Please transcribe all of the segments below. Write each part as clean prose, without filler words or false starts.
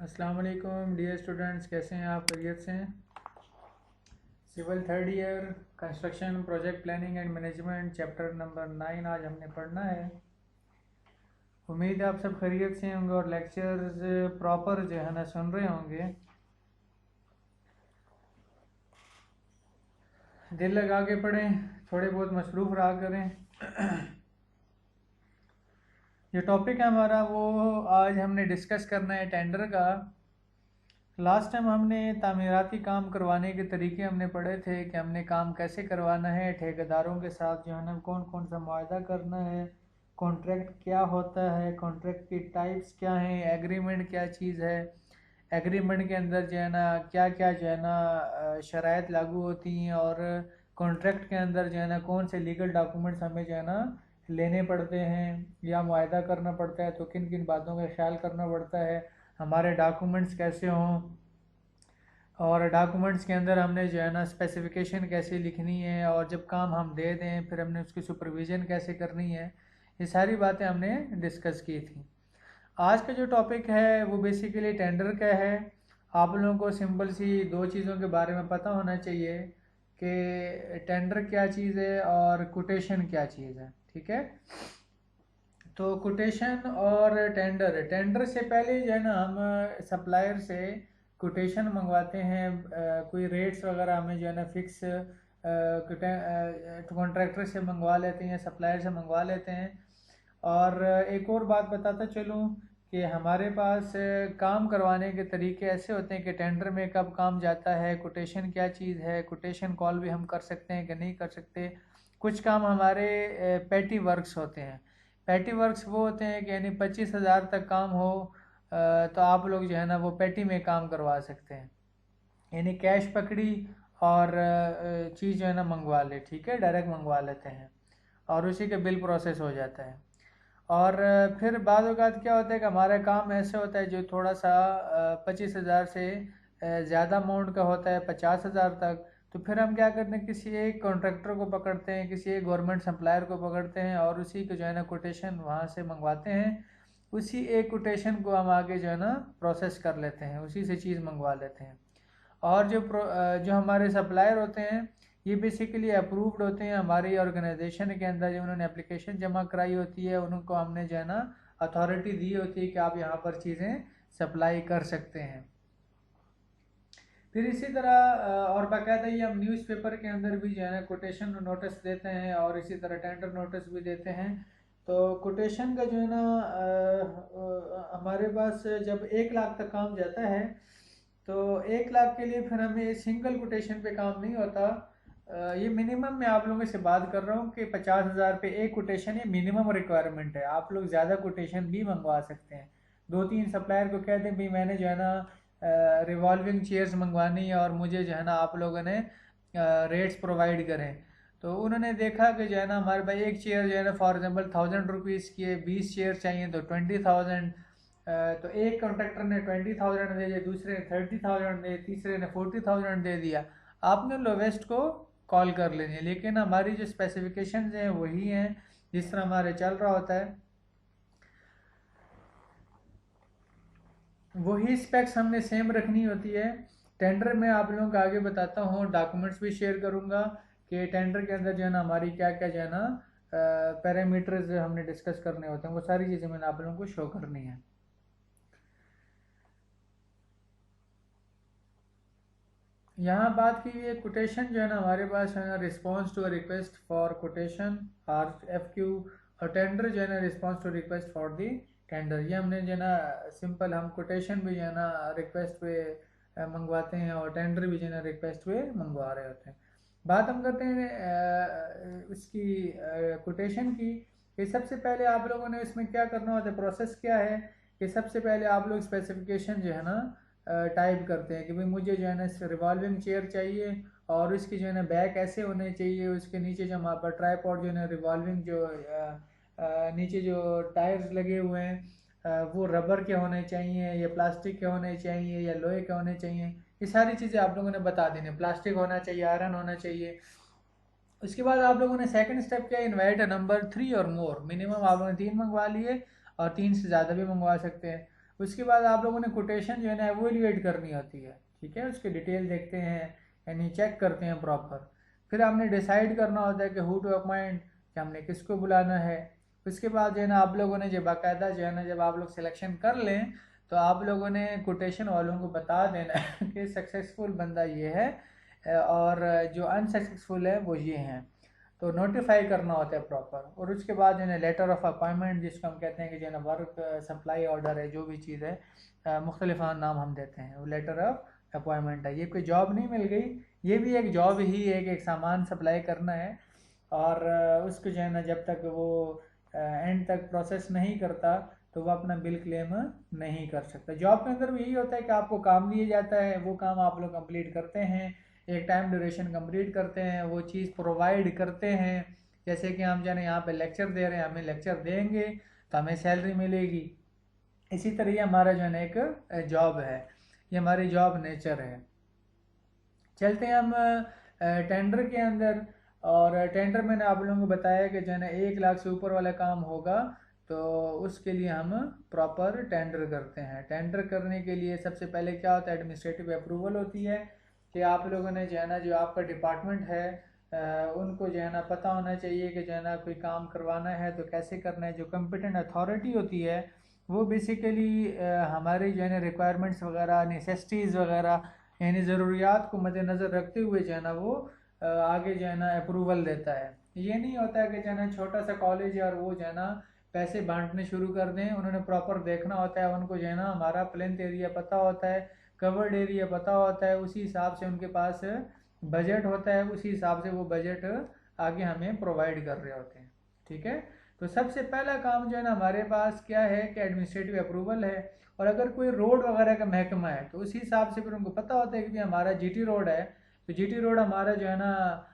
अस्सलाम वालेकुम dear students, कैसे हैं आप? खैरियत से हैं? Civil third year construction project planning and management chapter number 9 आज हमने पढ़ना है। उम्मीद है आप सब खैरियत से होंगे और लेक्चर्स प्रॉपर जो है ना सुन रहे होंगे। दिल लगा के पढ़ें, थोड़े बहुत मसरूफ़ रहा करें। जो टॉपिक है हमारा वो आज हमने डिस्कस करना है टेंडर का। लास्ट टाइम हमने तामीराती काम करवाने के तरीके हमने पढ़े थे कि हमने काम कैसे करवाना है, ठेकेदारों के साथ जो है ना कौन कौन सा मुआहदा करना है, कॉन्ट्रैक्ट क्या होता है, कॉन्ट्रैक्ट की टाइप्स क्या हैं, एग्रीमेंट क्या चीज़ है, एग्रीमेंट के अंदर जो है ना क्या क्या जो है ना शराइत लागू होती हैं, और कॉन्ट्रैक्ट के अंदर जो है ना कौन से लीगल डॉक्यूमेंट्स हमें जो है ना लेने पड़ते हैं या मुआहदा करना पड़ता है, तो किन किन बातों का ख्याल करना पड़ता है, हमारे डॉक्यूमेंट्स कैसे हों, और डॉक्यूमेंट्स के अंदर हमने जो है ना स्पेसिफिकेशन कैसे लिखनी है, और जब काम हम दे दें फिर हमने उसकी सुपरविज़न कैसे करनी है। ये सारी बातें हमने डिस्कस की थी। आज का जो टॉपिक है वो बेसिकली टेंडर का है। आप लोगों को सिंपल सी दो चीज़ों के बारे में पता होना चाहिए कि टेंडर क्या चीज़ है और कोटेशन क्या चीज़ है। ठीक है, तो कोटेशन और टेंडर, टेंडर से पहले जो है ना हम सप्लायर से कोटेशन मंगवाते हैं। कोई रेट्स वगैरह हमें जो है ना फिक्स कॉन्ट्रैक्टर से मंगवा लेते हैं, सप्लायर से मंगवा लेते हैं। और एक और बात बताता चलूँ कि हमारे पास काम करवाने के तरीके ऐसे होते हैं कि टेंडर में कब काम जाता है, कोटेशन क्या चीज़ है, कोटेशन कॉल भी हम कर सकते हैं कि नहीं कर सकते। कुछ काम हमारे पेटी वर्क्स होते हैं। पेटी वर्क्स वो होते हैं कि यानी 25,000 तक काम हो तो आप लोग जो है ना वो पेटी में काम करवा सकते हैं, यानी कैश पकड़ी और चीज़ जो है ना मंगवा ले। ठीक है, डायरेक्ट मंगवा लेते हैं और उसी के बिल प्रोसेस हो जाता है। और फिर बाद औक़ात क्या होता है कि हमारा काम ऐसे होता है जो थोड़ा सा 25,000 से ज़्यादा अमाउंट का होता है, 50,000 तक। तो फिर हम क्या करते हैं, किसी एक कॉन्ट्रैक्टर को पकड़ते हैं, किसी एक गवर्नमेंट सप्लायर को पकड़ते हैं और उसी को जो है ना कोटेशन वहाँ से मंगवाते हैं। उसी एक कोटेशन को हम आगे जो है ना प्रोसेस कर लेते हैं, उसी से चीज़ मंगवा लेते हैं। और जो हमारे सप्लायर होते हैं ये बेसिकली अप्रूव्ड होते हैं हमारी ऑर्गेनाइजेशन के अंदर। जो उन्होंने एप्लीकेशन जमा कराई होती है उनको हमने जो है ना अथॉरिटी दी होती है कि आप यहाँ पर चीज़ें सप्लाई कर सकते हैं। फिर इसी तरह और बाकायदा ये हम न्यूज़पेपर के अंदर भी जो है ना कोटेशन नोटिस देते हैं और इसी तरह टेंडर नोटिस भी देते हैं। तो कोटेशन का जो है ना हमारे पास जब 1 लाख तक काम जाता है तो 1 लाख के लिए फिर हमें सिंगल कोटेशन पे काम नहीं होता। ये मिनिमम मैं आप लोगों से बात कर रहा हूँ कि 50,000 पे एक कोटेशन ये मिनिमम रिक्वायरमेंट है। आप लोग ज़्यादा कोटेशन भी मंगवा सकते हैं। 2-3 सप्लायर को कहते हैं भाई मैंने जो है ना रिवॉल्विंग चेयर्स मंगवानी है और मुझे जो है ना आप लोगों ने रेट्स प्रोवाइड करें। तो उन्होंने देखा कि जो है ना हमारे भाई एक चेयर जो है ना फॉर एग्जांपल 1,000 रुपीज़ की है, 20 चेयर चाहिए तो 20,000। तो एक कॉन्ट्रैक्टर ने 20,000 दे दिया, दूसरे ने 30,000 दे, तीसरे ने 40,000 दे दिया। आपने लोवेस्ट को कॉल कर लेनी है, लेकिन हमारी जो स्पेसिफिकेशंस हैं वही हैं जिस तरह हमारे चल रहा होता है, वही स्पेक्स हमने सेम रखनी होती है। टेंडर में आप लोगों को आगे बताता हूँ, डॉक्यूमेंट्स भी शेयर करूँगा कि टेंडर के अंदर जो है ना हमारी क्या क्या जो है ना पैरामीटर्स हमने डिस्कस करने होते हैं, वो सारी चीज़ें मैंने आप लोगों को शो करनी है। यहाँ बात की है कोटेशन जो है ना हमारे पास है ना response to request for quotation RFQ, और टेंडर जो है ना response to request for the tender. ये हमने जो है ना सिंपल हम कोटेशन भी जो है ना रिक्वेस्ट पे मंगवाते हैं और टेंडर भी जो है ना रिक्वेस्ट पे मंगवा रहे होते हैं। बात हम करते हैं इसकी कोटेशन की कि सबसे पहले आप लोगों ने इसमें क्या करना होता है, प्रोसेस क्या है कि सबसे पहले आप लोग स्पेसिफिकेशन जो है ना टाइप करते हैं कि भाई मुझे जो है ना रिवॉल्विंग चेयर चाहिए और उसकी जो है ना बैक ऐसे होने चाहिए, उसके नीचे जो हमारे पास ट्राईपॉड जो है ना रिवॉल्विंग जो नीचे जो टायर्स लगे हुए हैं वो रबर के होने चाहिए या प्लास्टिक के होने चाहिए या लोहे के होने चाहिए। ये सारी चीज़ें आप लोगों ने बता देनी, प्लास्टिक होना चाहिए, आयरन होना चाहिए। उसके बाद आप लोगों ने सेकंड स्टेप किया, इनवाइट नंबर 3 और मोर। मिनिमम आप लोगों ने 3 मंगवा लिए और 3 से ज़्यादा भी मंगवा सकते हैं। उसके बाद आप लोगों ने कोटेशन जो है ना एवेल्यूएट करनी होती है, ठीक है, उसके डिटेल देखते हैं यानी चेक करते हैं प्रॉपर। फिर आपने डिसाइड करना होता है कि हु टू अपॉइंट, कि हमने किसको बुलाना है। उसके बाद जो है ना आप लोगों ने जो बाकायदा जो है ना जब आप लोग सिलेक्शन कर लें तो आप लोगों ने कोटेशन वालों को बता देना है कि सक्सेसफुल बंदा ये है और जो अनसक्सेसफुल है वो ये हैं, तो नोटिफाई करना होता है प्रॉपर। और उसके बाद जो है लेटर ऑफ अपॉइंटमेंट, जिसको हम कहते हैं कि जो है ना वर्क सप्लाई ऑर्डर है, जो भी चीज़ है मुख्तलिफ नाम हम देते हैं, वो लेटर ऑफ अपॉइंटमेंट है। ये कोई जॉब नहीं मिल गई, ये भी एक जॉब ही है, एक सामान सप्लाई करना है। और उसको जो है ना जब तक वो एंड तक प्रोसेस नहीं करता तो वो अपना बिल क्लेम नहीं कर सकता। जॉब के अंदर भी यही होता है कि आपको काम दिया जाता है, वो काम आप लोग कंप्लीट करते हैं, एक टाइम ड्यूरेशन कंप्लीट करते हैं, वो चीज़ प्रोवाइड करते हैं। जैसे कि हम जाने यहाँ पे लेक्चर दे रहे हैं, हमें लेक्चर देंगे तो हमें सैलरी मिलेगी। इसी तरह ये हमारा जो है ना एक जॉब है, ये हमारी जॉब नेचर है। चलते हैं हम टेंडर के अंदर। और टेंडर मैंने आप लोगों को बताया कि जो है ना 1 लाख से ऊपर वाला काम होगा तो उसके लिए हम प्रॉपर टेंडर करते हैं। टेंडर करने के लिए सबसे पहले क्या होता है, एडमिनिस्ट्रेटिव अप्रूवल होती है कि आप लोगों ने जो है ना जो आपका डिपार्टमेंट है उनको जो है ना पता होना चाहिए कि जो है ना कोई काम करवाना है तो कैसे करना है। जो कम्पिटेंट अथॉरिटी होती है वो बेसिकली हमारी जो है ना रिक्वायरमेंट्स वगैरह, नेसेसिटीज़ वगैरह यानी ज़रूरियात को मद्देनज़र रखते हुए जो है ना वो आगे जो है ना अप्रूवल देता है। ये नहीं होता है कि जो है ना छोटा सा कॉलेज है और वो जो है ना पैसे बांटने शुरू कर दें। उन्होंने प्रॉपर देखना होता है, उनको जो है ना हमारा प्लेंथ एरिया पता होता है, कवर्ड एरिया पता होता है, उसी हिसाब से उनके पास बजट होता है, उसी हिसाब से वो बजट आगे हमें प्रोवाइड कर रहे होते हैं, ठीक है। तो सबसे पहला काम जो है ना हमारे पास क्या है कि एडमिनिस्ट्रेटिव अप्रूवल है। और अगर कोई रोड वगैरह का महकमा है तो उसी हिसाब से फिर उनको पता होता है कि हमारा जीटी रोड है, तो जीटी रोड हमारा जो है ना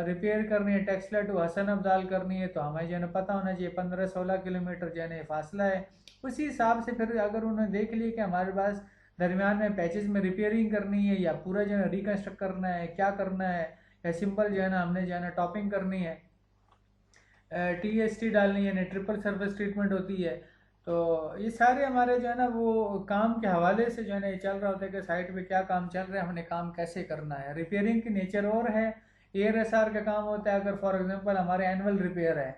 रिपेयर करनी है, टेक्सला टू हसन अब्दाल करनी है, तो हमें जो है ना पता होना चाहिए 15-16 किलोमीटर जो है ना फासला है। उसी हिसाब से फिर अगर उन्होंने देख लिया कि हमारे पास दरमियान में पैचेज में रिपेयरिंग करनी है या पूरा जो है रिकन्स्ट्रक्ट करना है, क्या करना है, या सिंपल जो है ना हमने जो है ना टॉपिंग करनी है, टीएसटी डालनी है, ट्रिपल सर्विस ट्रीटमेंट होती है, तो ये सारे हमारे जो है ना वो काम के हवाले से जो है ना ये चल रहा होता है कि साइट पे क्या काम चल रहा है, हमने काम कैसे करना है। रिपेयरिंग की नेचर और है, एआरएसआर का काम होता है। अगर फॉर एग्जांपल हमारे एनुअल रिपेयर है,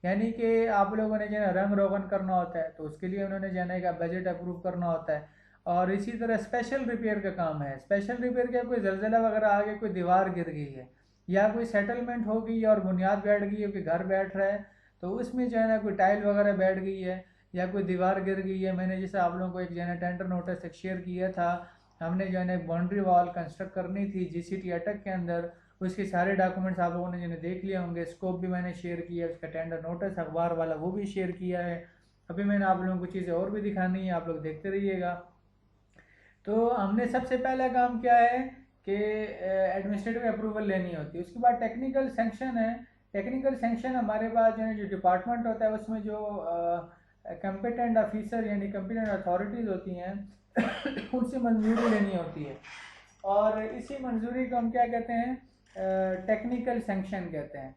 यानी कि आप लोगों ने जो है रंग रोगन करना होता है, तो उसके लिए उन्होंने जो है ना बजट अप्रूव करना होता है। और इसी तरह स्पेशल रिपेयर का काम है। स्पेशल रिपेयर क्या, कोई जलजिला वगैरह आ गया, कोई दीवार गिर गई है या कोई सेटलमेंट हो गई और बुनियाद बैठ गई है, कोई घर बैठ रहा है, तो उसमें जो है ना कोई टाइल वगैरह बैठ गई है या कोई दीवार गिर गई है। मैंने जैसे आप लोगों को एक जो है ना टेंडर नोटिस एक शेयर किया था, हमने जो है ना एक बाउंड्री वॉल कंस्ट्रक्ट करनी थी जीसीटी अटक के अंदर, उसके सारे डॉक्यूमेंट्स आप लोगों ने जो है देख लिए होंगे। स्कोप भी मैंने शेयर किया, उसका टेंडर नोटिस अखबार वाला वो भी शेयर किया है। अभी मैंने आप लोगों को चीज़ें और भी दिखानी है, आप लोग देखते रहिएगा। तो हमने सबसे पहला काम क्या है कि एडमिनिस्ट्रेटिव अप्रूवल लेनी होती है। उसके बाद टेक्निकल सेंक्शन है। टेक्निकल सेंक्शन हमारे पास जो डिपार्टमेंट होता है उसमें जो कंपिटेंट ऑफिसर यानी कंपिटेंट अथॉरिटीज़ होती हैं उनसे मंजूरी लेनी होती है, और इसी मंजूरी को हम क्या कहते हैं, टेक्निकल सेंक्शन कहते हैं।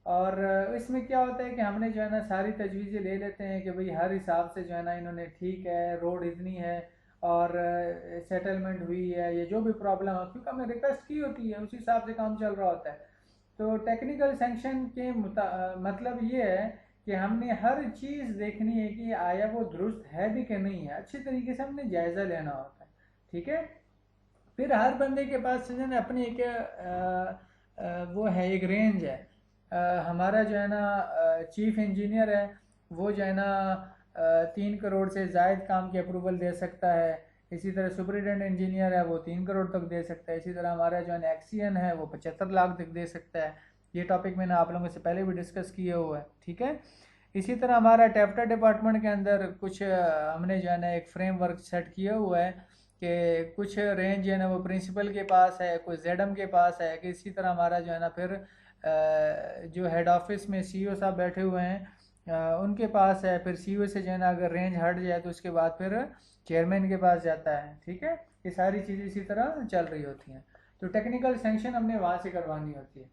और इसमें क्या होता है कि हमने जो है ना सारी तजवीज़ें ले लेते हैं कि भाई हर हिसाब से जो है ना इन्होंने ठीक है, रोड इतनी है और सेटलमेंट हुई है, ये जो भी प्रॉब्लम है क्योंकि हमने रिक्वेस्ट की होती है उसी हिसाब से काम चल रहा होता है। तो टेक्निकल सेंक्शन के मतलब ये है कि हमने हर चीज़ देखनी है कि आया वो दुरुस्त है भी कि नहीं है, अच्छी तरीके से हमने जायज़ा लेना होता है, ठीक है। फिर हर बंदे के पास जो है ना अपनी एक वो है, एक रेंज है। हमारा जो है ना चीफ इंजीनियर है, वो जो है ना 3 करोड़ से ज़ायद काम की अप्रूवल दे सकता है। इसी तरह सुपरिटेंडेंट इंजीनियर है, वो 3 करोड़ तक दे सकता है। इसी तरह हमारा जो है एक्सीएन है वो 75 लाख तक दे सकता है। ये टॉपिक मैंने आप लोगों से पहले भी डिस्कस किया हुआ है, ठीक है। इसी तरह हमारा टेफ्टा डिपार्टमेंट के अंदर कुछ हमने जो है ना एक फ्रेमवर्क सेट किया हुआ है कि कुछ रेंज जो है ना वो प्रिंसिपल के पास है, कुछ जेडम के पास है, कि इसी तरह हमारा जो है ना फिर जो हेड ऑफिस में सीईओ साहब बैठे हुए हैं उनके पास है। फिर सीईओ से जो है ना अगर रेंज हट जाए तो उसके बाद फिर चेयरमैन के पास जाता है, ठीक है। ये सारी चीज़ें इसी तरह चल रही होती हैं। तो टेक्निकल सेंक्शन हमने वहाँ से करवानी होती है।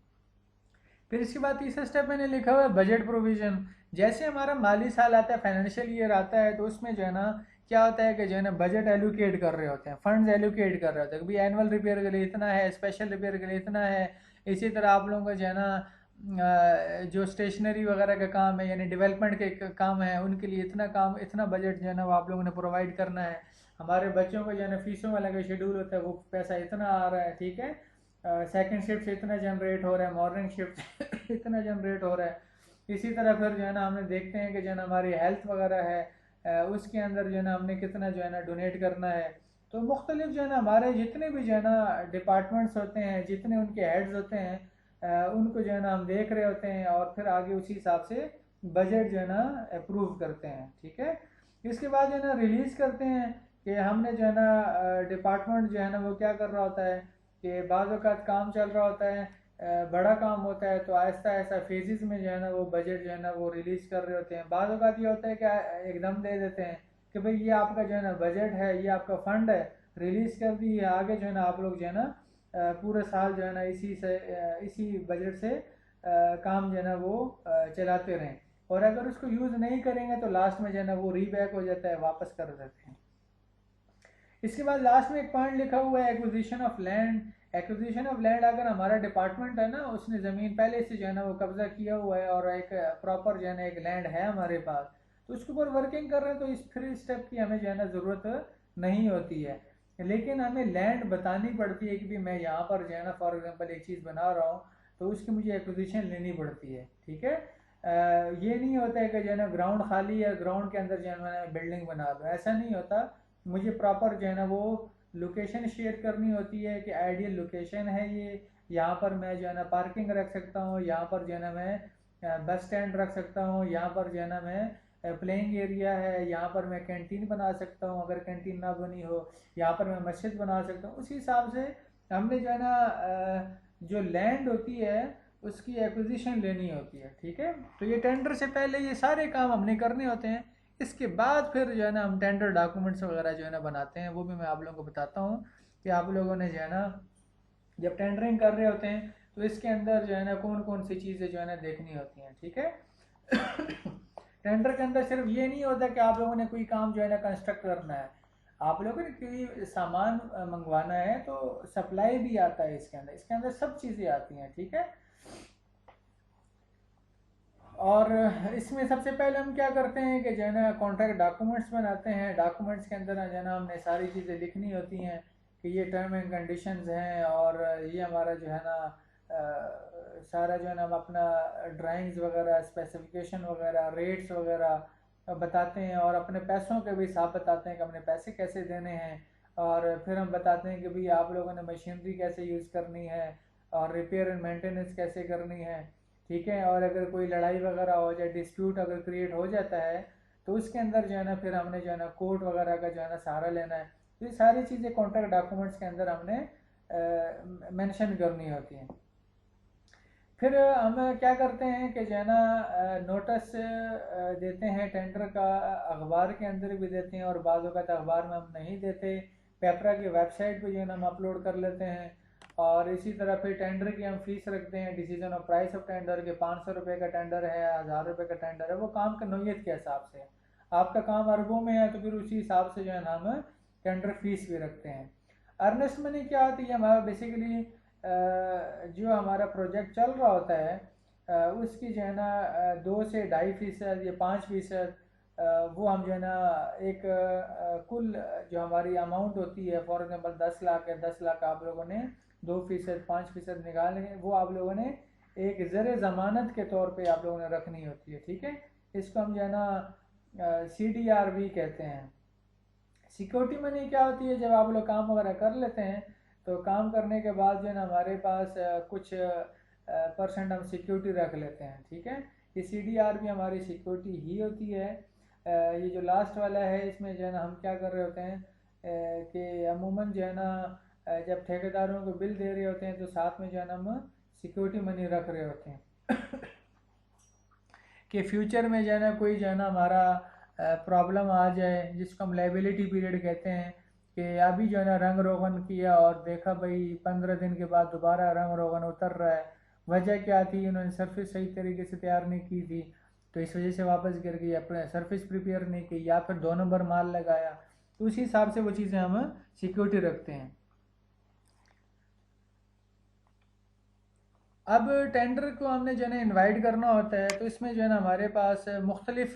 फिर इसके बाद तीसरा स्टेप मैंने लिखा हुआ है बजट प्रोविज़न। जैसे हमारा माली साल आता है, फाइनेंशियल ईयर आता है, तो उसमें जो है ना क्या होता है कि जो है ना बजट एलोकेट कर रहे होते हैं, फंड्स एलोकेट कर रहे होते हैं कि भाई एनुअल रिपेयर के लिए इतना है, स्पेशल रिपेयर के लिए इतना है। इसी तरह आप लोगों को जो है ना जो स्टेशनरी वगैरह का काम है यानी डेवलपमेंट के काम है उनके लिए इतना काम, इतना बजट जो है ना वो आप लोगों ने प्रोवाइड करना है। हमारे बच्चों को जो है ना फीसों वाला का शेड्यूल होता है, वो पैसा इतना आ रहा है, ठीक है। सेकंड शिफ्ट से इतना जनरेट हो रहा है, मॉर्निंग शिफ्ट से इतना जनरेट हो रहा है। इसी तरह फिर जो है ना हमने देखते हैं कि जो है ना हमारी हेल्थ वगैरह है, उसके अंदर जो है ना हमने कितना जो है ना डोनेट करना है। तो मुख्तलिफ जो है ना हमारे जितने भी जो है ना डिपार्टमेंट्स होते हैं, जितने उनके हेड्स होते हैं, उनको जो है ना हम देख रहे होते हैं और फिर आगे उसी हिसाब से बजट जो है ना अप्रूव करते हैं, ठीक है। इसके बाद जो है ना रिलीज़ करते हैं कि हमने जो है ना डिपार्टमेंट जो है ना वो क्या कर रहा होता है कि बाज़ औक़ात काम चल रहा होता है, बड़ा काम होता है, तो आहिस्ता आहिस्ता फेजेस में जो है ना वो बजट जो है ना वो रिलीज़ कर रहे होते हैं। बाज़ औक़ात ये होता है कि एकदम दे देते हैं कि भाई ये आपका जो है ना बजट है, ये आपका फ़ंड है, रिलीज़ कर दी है, आगे जो है ना आप लोग जो है ना पूरे साल जो है ना इसी बजट से काम जो है ना वो चलाते रहें। और अगर उसको यूज़ नहीं करेंगे तो लास्ट में जो है ना वो रीबैक हो जाता है, वापस कर देते हैं। इसके बाद लास्ट में एक पॉइंट लिखा हुआ है acquisition of land. Acquisition of land, अगर हमारा डिपार्टमेंट है ना उसने ज़मीन पहले से जो है ना वो कब्ज़ा किया हुआ है और एक प्रॉपर जो है ना एक लैंड है हमारे पास, तो उसके ऊपर वर्किंग कर रहे हैं, तो इस फिर स्टेप की हमें जो है ना ज़रूरत नहीं होती है। लेकिन हमें लैंड बतानी पड़ती है कि भी मैं यहाँ पर जो है ना फॉर एग्जांपल एक चीज़ बना रहा हूँ, तो उसकी मुझे एक्विजिशन लेनी पड़ती है, ठीक है। ये नहीं होता है कि जो है ना ग्राउंड खाली है, ग्राउंड के अंदर जो है मैं बिल्डिंग बना दूँ, ऐसा नहीं होता। मुझे प्रॉपर जो है ना वो लोकेशन शेयर करनी होती है कि आइडियल लोकेशन है ये, यहाँ पर मैं जो है ना पार्किंग रख सकता हूँ, यहाँ पर जो है ना मैं बस स्टैंड रख सकता हूँ, यहाँ पर जो है ना मैं प्लेइंग एरिया है, यहाँ पर मैं कैंटीन बना सकता हूँ अगर कैंटीन ना बनी हो, यहाँ पर मैं मस्जिद बना सकता हूँ। उसी हिसाब से हमने जो है ना जो लैंड होती है उसकी एक्विजिशन लेनी होती है, ठीक है। तो ये टेंडर से पहले ये सारे काम हमने करने होते हैं। इसके बाद फिर जो है ना हम टेंडर डॉक्यूमेंट्स वगैरह जो है ना बनाते हैं, वो भी मैं आप लोगों को बताता हूँ कि आप लोगों ने जो है ना जब टेंडरिंग कर रहे होते हैं तो इसके अंदर जो है ना कौन कौन सी चीज़ें जो है ना देखनी होती हैं, ठीक है। टेंडर के अंदर सिर्फ ये नहीं होता कि आप लोगों ने कोई काम जो है ना कंस्ट्रक्ट करना है, आप लोगों ने कोई सामान मंगवाना है तो सप्लाई भी आता है इसके अंदर सब चीज़ें आती हैं, ठीक है। और इसमें सबसे पहले हम क्या करते हैं कि जो है ना कॉन्ट्रैक्ट डॉक्यूमेंट्स बनाते हैं। डॉक्यूमेंट्स के अंदर जो है ना हमने सारी चीज़ें लिखनी होती हैं कि ये टर्म एंड कंडीशंस हैं और ये हमारा जो है ना सारा जो है ना हम अपना ड्राइंग्स वगैरह, स्पेसिफिकेशन वगैरह, रेट्स वगैरह बताते हैं और अपने पैसों के भी हिसाब बताते हैं कि हमने पैसे कैसे देने हैं। और फिर हम बताते हैं कि भाई आप लोगों ने मशीनरी कैसे यूज़ करनी है और रिपेयर एंड मेंटेनेंस कैसे करनी है, ठीक है। और अगर कोई लड़ाई वगैरह हो जाए, डिस्प्यूट अगर क्रिएट हो जाता है, तो उसके अंदर जो है ना फिर हमने जो है ना कोर्ट वगैरह का जो है ना सहारा लेना है। तो ये सारी चीज़ें कॉन्ट्रैक्ट डॉक्यूमेंट्स के अंदर हमने मेंशन करनी होती हैं। फिर हम क्या करते हैं कि जो है ना नोटिस देते हैं टेंडर का, अखबार के अंदर भी देते हैं और बाज़ वक़्त अखबार में हम नहीं देते, पेपरा की वेबसाइट पे जो है ना हम अपलोड कर लेते हैं। और इसी तरह फिर टेंडर की हम फीस रखते हैं, decision of price of tender के 500 रुपये का टेंडर है, 1000 रुपये का टेंडर है, वो काम का नौयत के हिसाब से। आपका काम अरबों में है तो फिर उसी हिसाब से जो है ना हम टेंडर फीस भी रखते हैं। अर्नेस्ट मनी क्या होती है? हमारा बेसिकली जो हमारा प्रोजेक्ट चल रहा होता है उसकी जो है ना 2 से 2.5% या 5% वो हम जो है ना एक कुल जो हमारी अमाउंट होती है, फॉर एग्जांपल 10 लाख है, 10 लाख आप लोगों ने 2% 5% निकाले हैं, वो आप लोगों ने एक ज़र ज़मानत के तौर पे आप लोगों ने रखनी होती है, ठीक है। इसको हम जो है ना CDR भी कहते हैं। सिक्योरिटी मनी क्या होती है? जब आप लोग काम वगैरह कर लेते हैं तो काम करने के बाद जो है ना हमारे पास कुछ परसेंट हम सिक्योरिटी रख लेते हैं, ठीक है। ये CDR भी हमारी सिक्योरिटी ही होती है। ये जो लास्ट वाला है इसमें जो है ना हम क्या कर रहे होते हैं कि अमूमन जो है ना जब ठेकेदारों को बिल दे रहे होते हैं तो साथ में जो है ना हम सिक्योरिटी मनी रख रहे होते हैं कि फ्यूचर में जो है ना कोई जो है ना हमारा प्रॉब्लम आ जाए, जिसको हम लाइबिलिटी पीरियड कहते हैं, कि अभी जो है ना रंग रोगन किया और देखा भाई 15 दिन के बाद दोबारा रंग रोगन उतर रहा है, वजह क्या थी? उन्होंने सरफेस सही तरीके से तैयार नहीं की थी, तो इस वजह से वापस गिर गई, अपने सर्विस प्रिपेयर नहीं की, या फिर 2 नंबर माल लगाया, तो उसी हिसाब से वो चीज़ें हम सिक्योरिटी रखते हैं। अब टेंडर को हमने जो है ना इन्वाइट करना होता है, तो इसमें जो है ना हमारे पास मुख्तलिफ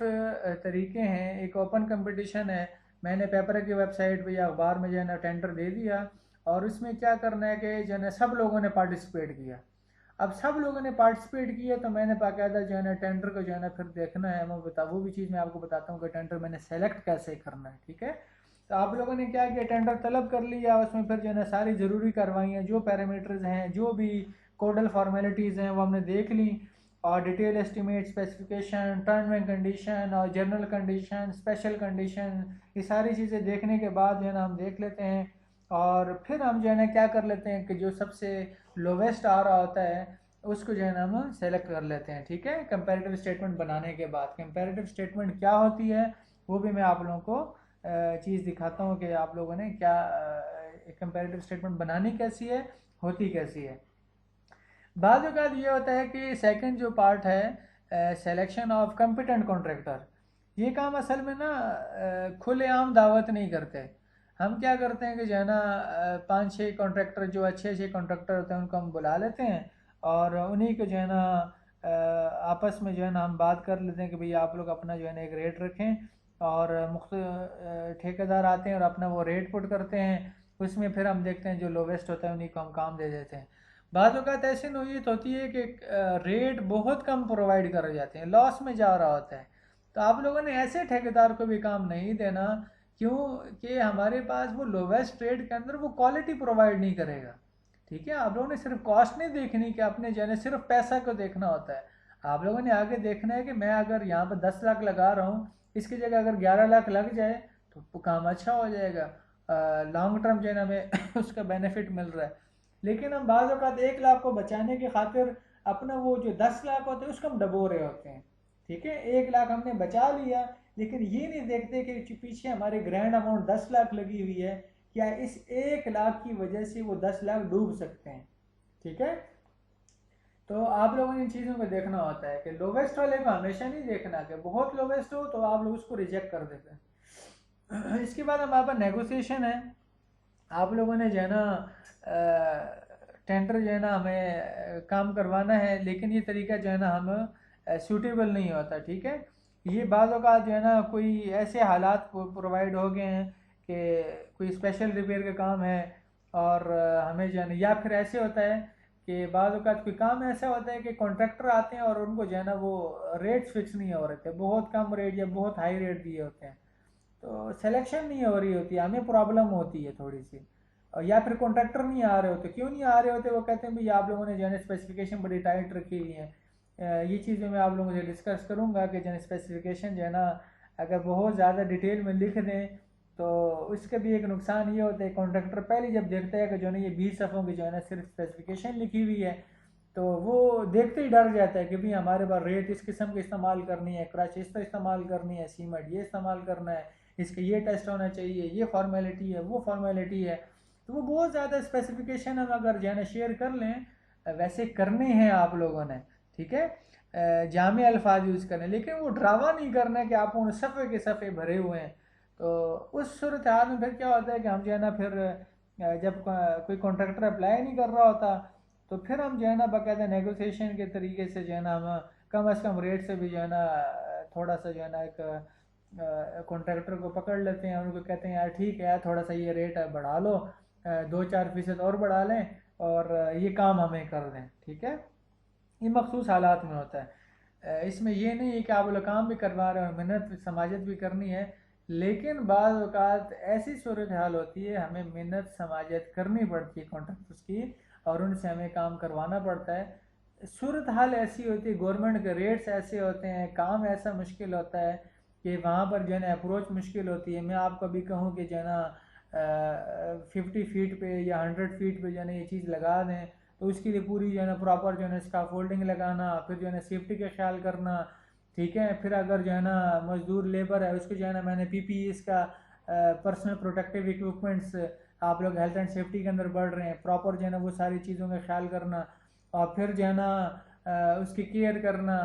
तरीके हैं। एक ओपन कंपटीशन है, मैंने पेपर की वेबसाइट पे या अखबार में जो है ना टेंडर दे दिया, और उसमें क्या करना है कि जो है ना सब लोगों ने पार्टिसिपेट किया। अब सब लोगों ने पार्टिसिपेट किया, तो मैंने बाकायदा जो है ना टेंडर को जो है ना फिर देखना है। वो भी चीज़ मैं आपको बताता हूँ कि टेंडर मैंने सेलेक्ट कैसे करना है, ठीक है। तो आप लोगों ने क्या किया, टेंडर तलब कर लिया, उसमें फिर जो है ना सारी ज़रूरी कार्रवाइयाँ, जो पैरामीटर्स हैं, जो भी कोडल फॉर्मेलिटीज़ हैं, वो हमने देख ली। और detail estimate, specification, term and condition और जनरल कंडीशन, स्पेशल कंडीशन, ये सारी चीज़ें देखने के बाद जो है ना हम देख लेते हैं। और फिर हम जो है ना क्या कर लेते हैं कि जो सबसे लोवेस्ट आ रहा होता है उसको जो है ना हम सेलेक्ट कर लेते हैं, ठीक है। कंपैरेटिव स्टेटमेंट बनाने के बाद, कंपैरेटिव स्टेटमेंट क्या होती है वो भी मैं आप लोगों को चीज़ दिखाता हूँ कि आप लोगों ने क्या कंपैरेटिव स्टेटमेंट बनानी कैसी है, होती कैसी है। बाद औक़ात ये होता है कि सेकंड जो पार्ट है, सिलेक्शन ऑफ कॉम्पिटेंट कॉन्ट्रैक्टर, ये काम असल में ना खुलेआम दावत नहीं करते। हम क्या करते हैं कि जो है ना 5-6 कॉन्ट्रैक्टर, जो अच्छे अच्छे कॉन्ट्रैक्टर होते हैं, उनको हम बुला लेते हैं, और उन्हीं को जो है ना आपस में जो है ना हम बात कर लेते हैं कि भैया आप लोग अपना जो है ना एक रेट रखें, और ठेकेदार आते हैं और अपना वो रेट पुट करते हैं। उसमें फिर हम देखते हैं जो लोवेस्ट होता है उन्हीं को हम काम दे देते हैं। बाद औक़ात ऐसी नौयत होती है कि रेट बहुत कम प्रोवाइड कर जाते हैं, लॉस में जा रहा होता है। तो आप लोगों ने ऐसे ठेकेदार को भी काम नहीं देना, क्योंकि हमारे पास वो लोवेस्ट रेट के अंदर वो क्वालिटी प्रोवाइड नहीं करेगा, ठीक है। आप लोगों ने सिर्फ कॉस्ट नहीं देखनी कि अपने जो है सिर्फ पैसा को देखना होता है। आप लोगों ने आगे देखना है कि मैं अगर यहाँ पर 10 लाख लगा रहा हूँ, इसकी जगह अगर 11 लाख लग जाए तो काम अच्छा हो जाएगा, लॉन्ग टर्म जो है ना हमें उसका बेनिफिट मिल रहा है। लेकिन हम बाज़ औक़ात 1 लाख को बचाने की खातिर अपना वो जो 10 लाख होते हैं उसको हम डबो रहे होते हैं, ठीक है। 1 लाख हमने बचा लिया, लेकिन ये नहीं देखते कि पीछे हमारे ग्रैंड अमाउंट 10 लाख लगी हुई है, क्या इस 1 लाख की वजह से वो 10 लाख डूब सकते हैं, ठीक है। तो आप लोगों ने इन चीज़ों को देखना होता है कि लोवेस्ट वाले को हमेशा नहीं देखना कि बहुत लोवेस्ट हो तो आप लोग उसको रिजेक्ट कर देते हैं। इसके बाद हमारे पास नेगोशिएशन है। आप लोगों ने जो है ना टेंडर जो है ना हमें काम करवाना है, लेकिन ये तरीका जो है ना हम सूटेबल नहीं होता, ठीक है। ये बाज़ औक़ात जो है ना कोई ऐसे हालात प्रोवाइड हो गए हैं कि कोई स्पेशल रिपेयर का काम है, और हमें जो है ना, या फिर ऐसे होता है कि बाज़ औक़ात कोई काम ऐसा होता है कि कॉन्ट्रैक्टर आते हैं और उनको जो है ना वो रेट्स फिक्स नहीं हो रहे थे, बहुत कम रेट या बहुत हाई रेट दिए होते हैं, तो सिलेक्शन नहीं हो रही होती, हमें प्रॉब्लम होती है थोड़ी सी। या फिर कॉन्ट्रैक्टर नहीं आ रहे होते, क्यों नहीं आ रहे होते, वो कहते हैं भाई आप लोगों ने जो है स्पेसिफिकेशन बड़ी टाइट रखी हुई है। ये चीज़ें मैं आप लोगों से डिस्कस करूँगा कि जो है स्पेसिफिकेशन जो है ना अगर बहुत ज़्यादा डिटेल में लिख दें तो उसके भी एक नुकसान ये होता है, कॉन्ट्रैक्टर पहले जब देखता है कि जो है ना ये 20 सफ़ों की जो है ना सिर्फ स्पेसिफिकेशन लिखी हुई है, तो वो देखते ही डर जाता है कि भाई हमारे पास रेत इस किस्म की इस्तेमाल करनी है, क्रच इस तरह इस्तेमाल करनी है, सीमेंट ये इस्तेमाल करना है, इसके ये टेस्ट होना चाहिए, ये फॉर्मेलिटी है, वो फॉर्मेलिटी है। तो वो बहुत ज़्यादा स्पेसिफिकेशन हम अगर जो है ना शेयर कर लें, वैसे करने हैं आप लोगों ने, ठीक है, जामे अल्फाज यूज़ करने, लेकिन वो ड्रावा नहीं करना है कि आप उन सफ़े के सफ़े भरे हुए हैं। तो उस सूरत हाल में फिर क्या होता है कि हम जो है ना फिर जब कोई कॉन्ट्रैक्टर अप्लाई नहीं कर रहा होता, तो फिर हम जो है ना बाकायदा नेगोशिएशन के तरीके से जो है ना हम कम अज़ कम रेट से भी जो है ना थोड़ा सा जो है ना एक कॉन्ट्रैक्टर को पकड़ लेते हैं, उनको कहते हैं यार ठीक है यार थोड़ा सा ये रेट बढ़ा लो, 2-4% और बढ़ा लें, और ये काम हमें कर दें, ठीक है। ये मखसूस हालात में होता है। इसमें ये नहीं है कि आप लोग काम भी करवा रहे हो, मेहनत समाजत भी करनी है, लेकिन बाज़ औक़ात ऐसी सूरत हाल होती है हमें मेहनत समाजत करनी पड़ती है कॉन्ट्रैक्टर्स की, और उनसे हमें काम करवाना पड़ता है। सूरत हाल ऐसी होती है, गवर्नमेंट के रेट्स ऐसे होते हैं, काम ऐसा मुश्किल होता है कि वहाँ पर जो है ना अप्रोच मुश्किल होती है। मैं आपको अभी कहूँ कि जो है ना 50 फीट पे या 100 फीट पे जो है ना ये चीज़ लगा दें, तो उसके लिए पूरी जो है ना प्रॉपर जो है ना स्काफोल्डिंग लगाना, फिर जो है ना सेफ्टी का ख्याल करना, ठीक है। फिर अगर जो है ना मजदूर लेबर है उसको जो है ना मैंने PPE का पर्सनल प्रोटेक्टिव इक्विपमेंट्स, आप लोग हेल्थ एंड सेफ्टी के अंदर बढ़ रहे हैं, प्रॉपर जो है ना वो सारी चीज़ों का ख्याल करना, और फिर जो है ना उसकी केयर करना,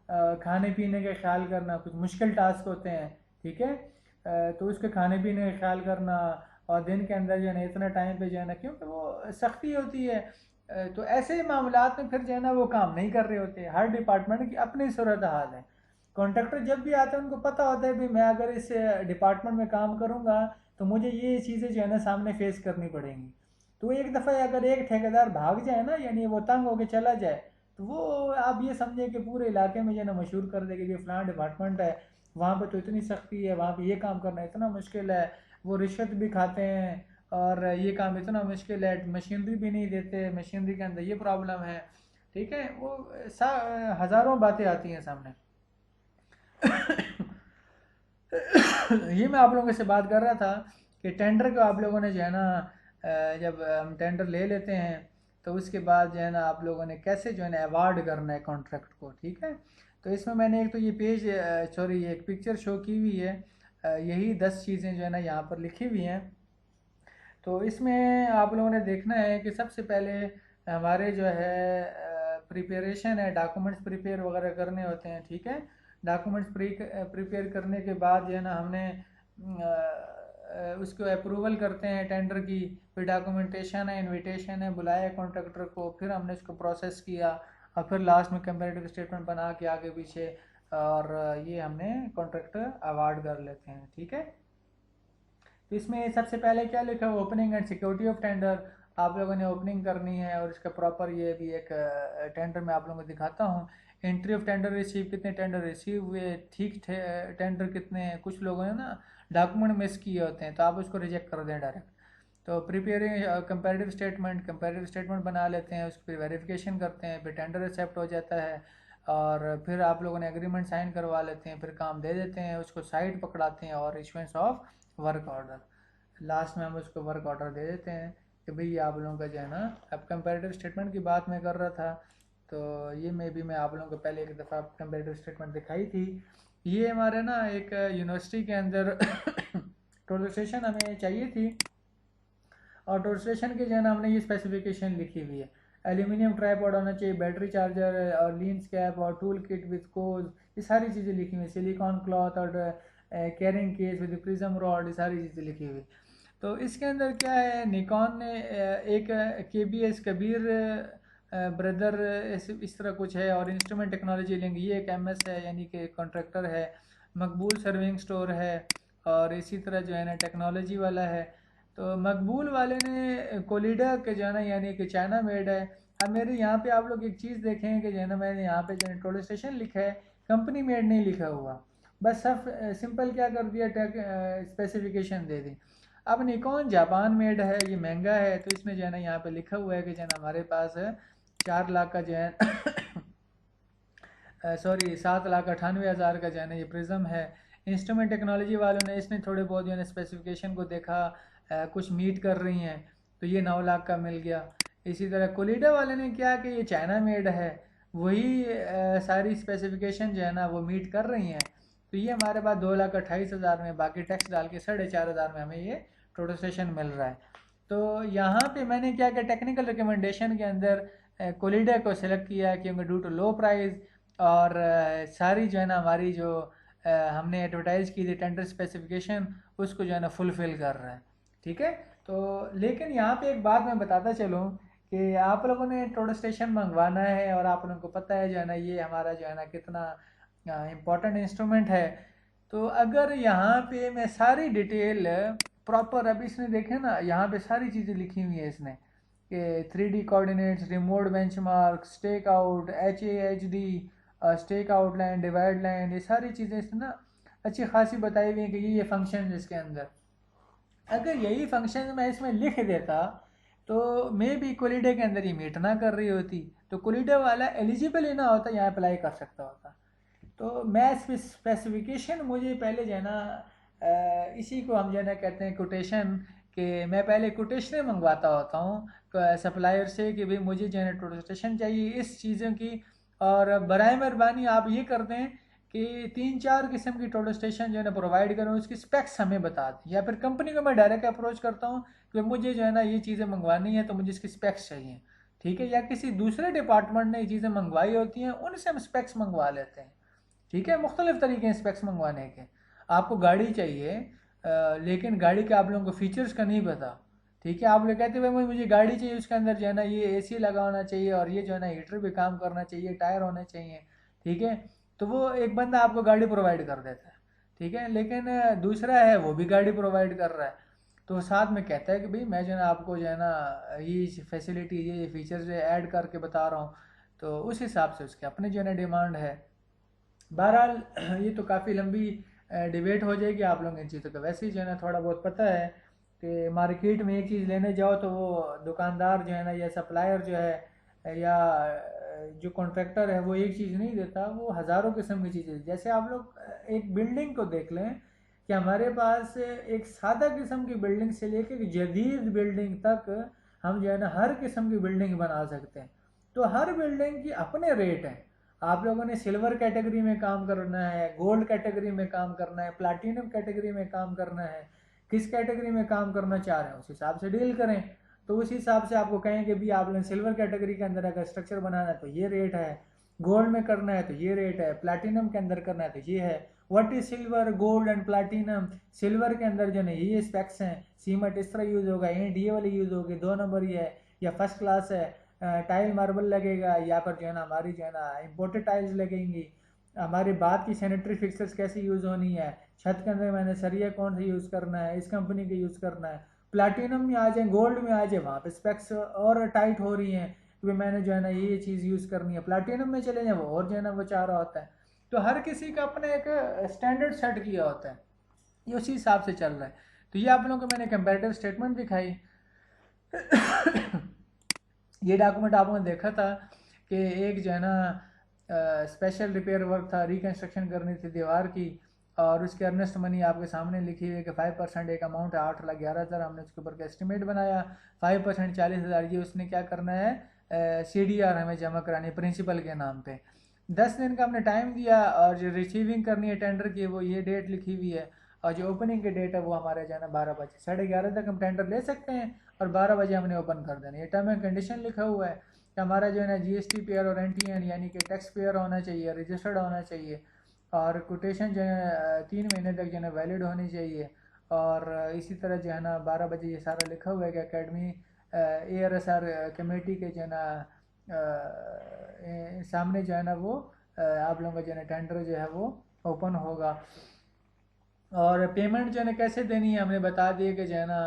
खाने पीने का ख्याल करना, कुछ मुश्किल टास्क होते हैं, ठीक है। तो उसके खाने पीने का ख्याल करना, और दिन के अंदर जो है ना इतना टाइम पे जो है ना, क्योंकि वो सख्ती होती है, तो ऐसे मामलात में फिर जो है ना वो काम नहीं कर रहे होते। हर डिपार्टमेंट की अपनी सूरत हाल है। कॉन्ट्रैक्टर जब भी आते हैं उनको पता होता है भी मैं अगर इस डिपार्टमेंट में काम करूँगा तो मुझे ये चीज़ें जो है ना सामने फेस करनी पड़ेंगी। तो एक दफ़ा अगर एक ठेकेदार भाग जाए ना, यानी वो तंग होके चला जाए, तो वो आप ये समझे कि पूरे इलाके में जो है ना मशहूर कर देगा कि फ़लाँ डिपार्टमेंट है, वहाँ पे तो इतनी सख्ती है, वहाँ पे ये काम करना इतना मुश्किल है, वो रिश्वत भी खाते हैं, और ये काम इतना मुश्किल है, मशीनरी भी नहीं देते, मशीनरी के अंदर ये प्रॉब्लम है, ठीक है। वो हज़ारों बातें आती हैं सामने। ये मैं आप लोगों से बात कर रहा था कि टेंडर को आप लोगों ने जो है ना, जब हम टेंडर ले लेते हैं तो उसके बाद जो है ना आप लोगों ने कैसे जो है ना अवार्ड करना है कॉन्ट्रैक्ट को, ठीक है। तो इसमें मैंने एक तो ये पेज, सॉरी, एक पिक्चर शो की हुई है। यही 10 चीज़ें जो है ना यहाँ पर लिखी हुई हैं। तो इसमें आप लोगों ने देखना है कि सबसे पहले हमारे जो है प्रिपरेशन है, डॉक्यूमेंट्स प्रिपेयर वगैरह करने होते हैं, ठीक है। डॉक्यूमेंट्स प्रिपेयर करने के बाद जो है ना हमने उसको अप्रूवल करते हैं टेंडर की, फिर डॉक्यूमेंटेशन है, इनविटेशन है, बुलाया कॉन्ट्रैक्टर को, फिर हमने उसको प्रोसेस किया, और फिर लास्ट में कंपैरेटिव स्टेटमेंट बना के आगे पीछे, और ये हमने कॉन्ट्रैक्टर अवार्ड कर लेते हैं, ठीक है। तो इसमें सबसे पहले क्या लिखा है, opening and security of tender. आप लोगों ने ओपनिंग करनी है, और इसका प्रॉपर ये भी एक टेंडर मैं आप लोगों को दिखाता हूँ। एंट्री ऑफ टेंडर रिसीव, कितने टेंडर रिसीव हुए, ठीक टेंडर कितने हैं। कुछ लोगों ने ना डॉक्यूमेंट मिस किए होते हैं, तो आप उसको रिजेक्ट कर दें डायरेक्ट। तो preparing comparative statement, comparative statement बना लेते हैं, उसकी फिर वेरिफिकेशन करते हैं, फिर टेंडर एक्सेप्ट हो जाता है, और फिर आप लोगों ने एग्रीमेंट साइन करवा लेते हैं, फिर काम दे देते हैं, उसको साइट पकड़ाते हैं, और issuance of work order. Last में हम उसको वर्क ऑर्डर दे देते हैं कि भाई ये आप लोगों का जो है ना, अब कंपैरेटिव स्टेटमेंट की बात मैं कर रहा था, तो ये मैं आप लोगों को पहले एक दफ़ा कंपैरेटिव स्टेटमेंट दिखाई थी। ये हमारे ना एक यूनिवर्सिटी के अंदर टोटल हमें चाहिए थी, और टोटल के जो है ना हमने ये स्पेसिफिकेशन लिखी हुई है। एल्यूमिनियम ट्राईपॉड होना चाहिए, बैटरी चार्जर और लींस कैप और टूल किट विद कोज, ये सारी चीज़ें लिखी हुई, सिलिकॉन क्लॉथ और carrying case with prism rod, ये सारी चीज़ें लिखी हुई। तो इसके अंदर क्या है, निकॉन ने एक KBS कबीर ब्रदर इस तरह कुछ है, और इंस्ट्रूमेंट टेक्नोलॉजी लिंक, ये एक MS है, यानी कि कॉन्ट्रैक्टर है। मकबूल सर्विंग स्टोर है, और इसी तरह जो है ना टेक्नोलॉजी वाला है। तो मकबूल वाले ने कोलिडा के जो है ना, यानी कि चाइना मेड है। अब मेरे यहाँ पे आप लोग एक चीज़ देखें कि जो है ना मैंने यहाँ पे जो है टोटल स्टेशन लिखा है, कंपनी मेड नहीं लिखा हुआ, बस सब सिंपल क्या कर दिया, स्पेसिफिकेशन दे दी। अब निकॉन जापान मेड है, ये महंगा है, तो इसमें जो है ना यहाँ पे लिखा हुआ है कि जो है ना हमारे पास है 4 लाख का जो है सॉरी 7,98,000 का जो है ना ये प्रिज्म है। इंस्ट्रूमेंट टेक्नोलॉजी वालों ने इसने थोड़े बहुत जो है ना स्पेसिफिकेशन को देखा, कुछ मीट कर रही हैं, तो ये 9 लाख का मिल गया। इसी तरह कोलिडा वाले ने क्या कि ये चाइना मेड है, वही सारी स्पेसिफिकेशन जो है ना वो मीट कर रही हैं, तो ये हमारे पास 2,28,000 में, बाकी टैक्स डाल के 4,500 में हमें ये टोटल स्टेशन मिल रहा है। तो यहाँ पे मैंने क्या किया, टेक्निकल रिकमेंडेशन के अंदर कोलिडा को सिलेक्ट किया, क्योंकि ड्यू टू लो प्राइस, और सारी जो है ना हमारी जो हमने एडवर्टाइज़ की थी टेंडर स्पेसिफिकेशन, उसको जो है ना फुलफ़िल कर रहा है, ठीक है। तो लेकिन यहाँ पे एक बात मैं बताता चलूँ कि आप लोगों ने टोटल स्टेशन मंगवाना है, और आप लोगों को पता है जो है ना ये हमारा जो है ना कितना इम्पोर्टेंट इंस्ट्रूमेंट है। तो अगर यहाँ पे मैं सारी डिटेल प्रॉपर, अभी इसने देखे ना यहाँ पे सारी चीज़ें लिखी हुई है इसने, कि 3D coordinates, remote benchmark, stake out, HAHD, stake outline, divide line, ये सारी चीज़ें इसने ना अच्छी खासी बताई हुई हैं कि ये फंक्शन इसके अंदर। अगर यही फंक्शन मैं इसमें लिख देता तो मे भी कोलिडा के अंदर ये मीट ना कर रही होती, तो कोलिडा वाला एलिजिबल ही ना होता, यहाँ अप्लाई कर सकता होता। तो मैं स्पेसिफिकेशन मुझे पहले जो है ना इसी को हम जो है ना कहते हैं कोटेशन, कि मैं पहले कोटेशनें मंगवाता होता हूँ सप्लायर से कि भाई मुझे जो है ना कोटेशन चाहिए इस चीज़ों की, और बराए मेहरबानी आप ये कर दें कि 3-4 किस्म की टोटल स्टेशन जो है ना प्रोवाइड करें, उसकी स्पेक्स हमें बता दें, या फिर कंपनी को मैं डायरेक्ट अप्रोच करता हूँ कि मुझे जो है ना ये चीज़ें मंगवानी है, तो मुझे इसकी स्पेक्स चाहिए, ठीक है, या किसी दूसरे डिपार्टमेंट ने ये चीज़ें मंगवाई होती हैं, उनसे हम स्पेक्स मंगवा लेते हैं। ठीक है, मुख्तलिफ तरीके हैं स्पेक्स मंगवाने के। आपको गाड़ी चाहिए लेकिन गाड़ी के आप लोगों को फीचर्स का नहीं पता। ठीक है, आप लोग कहते हैं भाई मुझे गाड़ी चाहिए, उसके अंदर जो है ना ये एसी लगा होना चाहिए और ये जो है ना हीटर भी काम करना चाहिए, टायर होने चाहिए। ठीक है, तो वो एक बंदा आपको गाड़ी प्रोवाइड कर देता है। ठीक है, लेकिन दूसरा है वो भी गाड़ी प्रोवाइड कर रहा है, तो साथ में कहता है कि भाई मैं जो है ना आपको जो है ना ये फैसिलिटी ये फीचर्स ऐड करके बता रहा हूँ, तो उस हिसाब से उसके अपने जो है ना डिमांड है। बहरहाल ये तो काफ़ी लंबी डिबेट हो जाएगी आप लोगों इन चीज़ों का। वैसे ही जो है ना थोड़ा बहुत पता है कि मार्केट में एक चीज़ लेने जाओ तो वो दुकानदार जो है ना या सप्लायर जो है या जो कॉन्ट्रैक्टर है वो एक चीज़ नहीं देता, वो हज़ारों किस्म की चीज़ें। जैसे आप लोग एक बिल्डिंग को देख लें कि हमारे पास एक सादा किस्म की बिल्डिंग से लेकर जदीद बिल्डिंग तक हम जो है ना हर किस्म की बिल्डिंग बना सकते हैं। तो हर बिल्डिंग की अपने रेट हैं। आप लोगों ने सिल्वर कैटेगरी में काम करना है, गोल्ड कैटेगरी में काम करना है, प्लैटिनम कैटेगरी में काम करना है, किस कैटेगरी में काम करना चाह रहे हैं उस हिसाब से डील करें। तो उस हिसाब से आपको कहें कि भी आपने सिल्वर कैटेगरी के अंदर अगर स्ट्रक्चर बनाना है तो ये रेट है, गोल्ड में करना है तो ये रेट है, प्लैटिनम के अंदर करना है तो ये है। What is silver, gold and platinum? Silver के अंदर जो है ये स्पेक्स हैं, सीमेंट इस तरह यूज होगा, ईंट ये वाली यूज होगी, 2 नंबर ये है, या फर्स्ट क्लास है, टाइल मार्बल लगेगा, या फिर जो है ना हमारी जो है ना इम्पोर्टेड टाइल्स लगेंगी, हमारी बात की सैनिटरी फिक्सर्स कैसी यूज़ होनी है, छत के अंदर मैंने सरिया कौन सा यूज़ करना है, इस कंपनी के यूज़ करना है। प्लाटिनम में आ जाए, गोल्ड में आ जाए, वहाँ पे स्पेक्स और टाइट हो रही हैं कि मैंने जो है ना ये चीज़ यूज़ करनी है। प्लाटिनम में चले जाए वो और जो है ना वो चाह रहा होता है। तो हर किसी का अपना एक स्टैंडर्ड सेट किया होता है, ये उसी हिसाब से चल रहा है। तो ये आप लोगों को मैंने कंपेरेटिव स्टेटमेंट दिखाई। ये डॉक्यूमेंट आपने देखा था कि एक जो है ना स्पेशल रिपेयर वर्क था, रिकन्स्ट्रक्शन करनी थी दीवार की, और उसकी अर्नेस्ट मनी आपके सामने लिखी हुई है कि 5% एक अमाउंट है 8,11,000, हमने उसके ऊपर का एस्टिमेट बनाया। 5% 40,000 ये उसने क्या करना है, CDR हमें जमा करानी है प्रिंसिपल के नाम पे। 10 दिन का हमने टाइम दिया, और जो रिसीविंग करनी है टेंडर की वो ये डेट लिखी हुई है, और जो ओपनिंग की डेट है वो हमारे जो है ना 12 बजे, 11:30 तक हम टेंडर ले सकते हैं और 12 बजे हमने ओपन कर देना। ये टर्म एंड कंडीशन लिखा हुआ है कि हमारा जो है ना GST पेयर और NTN यानी कि टैक्स पेयर होना चाहिए, रजिस्टर्ड होना चाहिए, और कोटेशन जो है 3 महीने तक जो है वैलिड होनी चाहिए। और इसी तरह जो है ना 12 बजे ये सारा लिखा हुआ है कि अकेडमी ARSR कमेटी के जो है ना सामने जो है ना वो आप लोगों का जो है ना टेंडर जो है वो ओपन होगा। और पेमेंट जो है ना कैसे देनी है हमने बता दिया कि जो है ना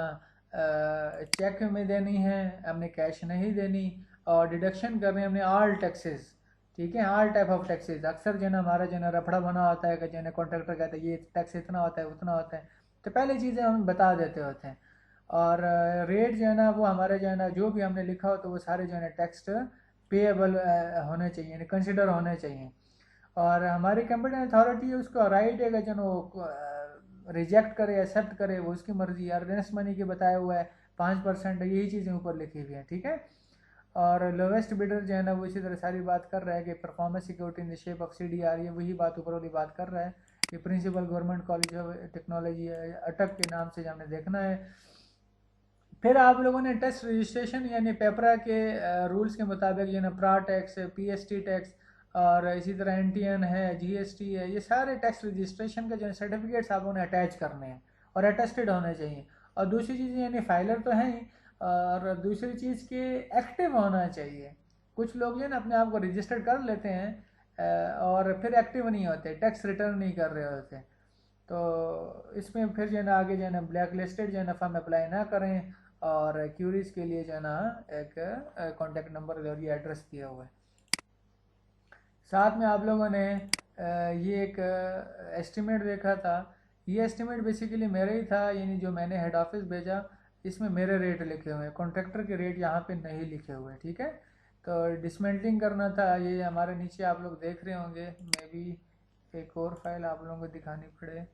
चेक में देनी है, हमने कैश नहीं देनी, और डिडक्शन करनी है हमने ऑल टैक्सेस। ठीक है, ऑल टाइप ऑफ टैक्सेस। अक्सर जो है ना हमारा जो है ना रफड़ा बना होता है कि जो है ना कॉन्ट्रैक्टर कहता है ये टैक्स इतना होता है उतना होता है, तो पहले चीज़ें हम बता देते होते हैं। और रेट जो है ना वो हमारे जो है ना जो भी हमने लिखा हो तो वो सारे जो है ना टैक्स पेएबल होने चाहिए, कंसिडर होने चाहिए। और हमारी कंपिटेंट अथॉरिटी है उसका राइट है कि जो वो रिजेक्ट करे एक्सेप्ट करे, वो उसकी मर्जी। अर्नेस्ट मनी के बताया हुआ है 5% है, यही चीज़ें ऊपर लिखी हुई हैं। ठीक है, और लोवेस्ट बिडर जो है ना वो इसी तरह सारी बात कर रहा है कि performance security in the shape of CDR, ये वही बात ऊपर वाली बात कर रहा है कि principal government college of technology Attock के नाम से हमने देखना है। फिर आप लोगों ने टेस्ट रजिस्ट्रेशन यानी पेपरा के रूल्स के मुताबिक यानी प्रा टैक्स, PST टैक्स, और इसी तरह NTN है, GST है, ये सारे टैक्स रजिस्ट्रेशन के जो सर्टिफिकेट्स आप लोगों ने अटैच करने हैं और अटेस्टेड होने चाहिए। और दूसरी चीज़ यानी फाइलर तो है ही, और दूसरी चीज़ के एक्टिव होना चाहिए। कुछ लोग जो है ना अपने आप को रजिस्टर्ड कर लेते हैं और फिर एक्टिव नहीं होते, टैक्स रिटर्न नहीं कर रहे होते। तो इसमें फिर जो है ना आगे जो है ना ब्लैक लिस्टेड जो है ना फॉर्म अप्लाई ना करें, और क्यूरीज के लिए जो है ना एक कॉन्टेक्ट नंबर और ये एड्रेस दिया हुआ है। साथ में आप लोगों ने ये एक एस्टिमेट देखा था। ये एस्टिमेट बेसिकली मेरा ही था, यानी जो मैंने हेड ऑफिस भेजा इसमें मेरे रेट लिखे हुए हैं, कॉन्ट्रैक्टर के रेट यहाँ पे नहीं लिखे हुए। ठीक है, तो डिसमेंटलिंग करना था, ये हमारे नीचे आप लोग देख रहे होंगे। मे बी एक और फाइल आप लोगों को दिखानी पड़े।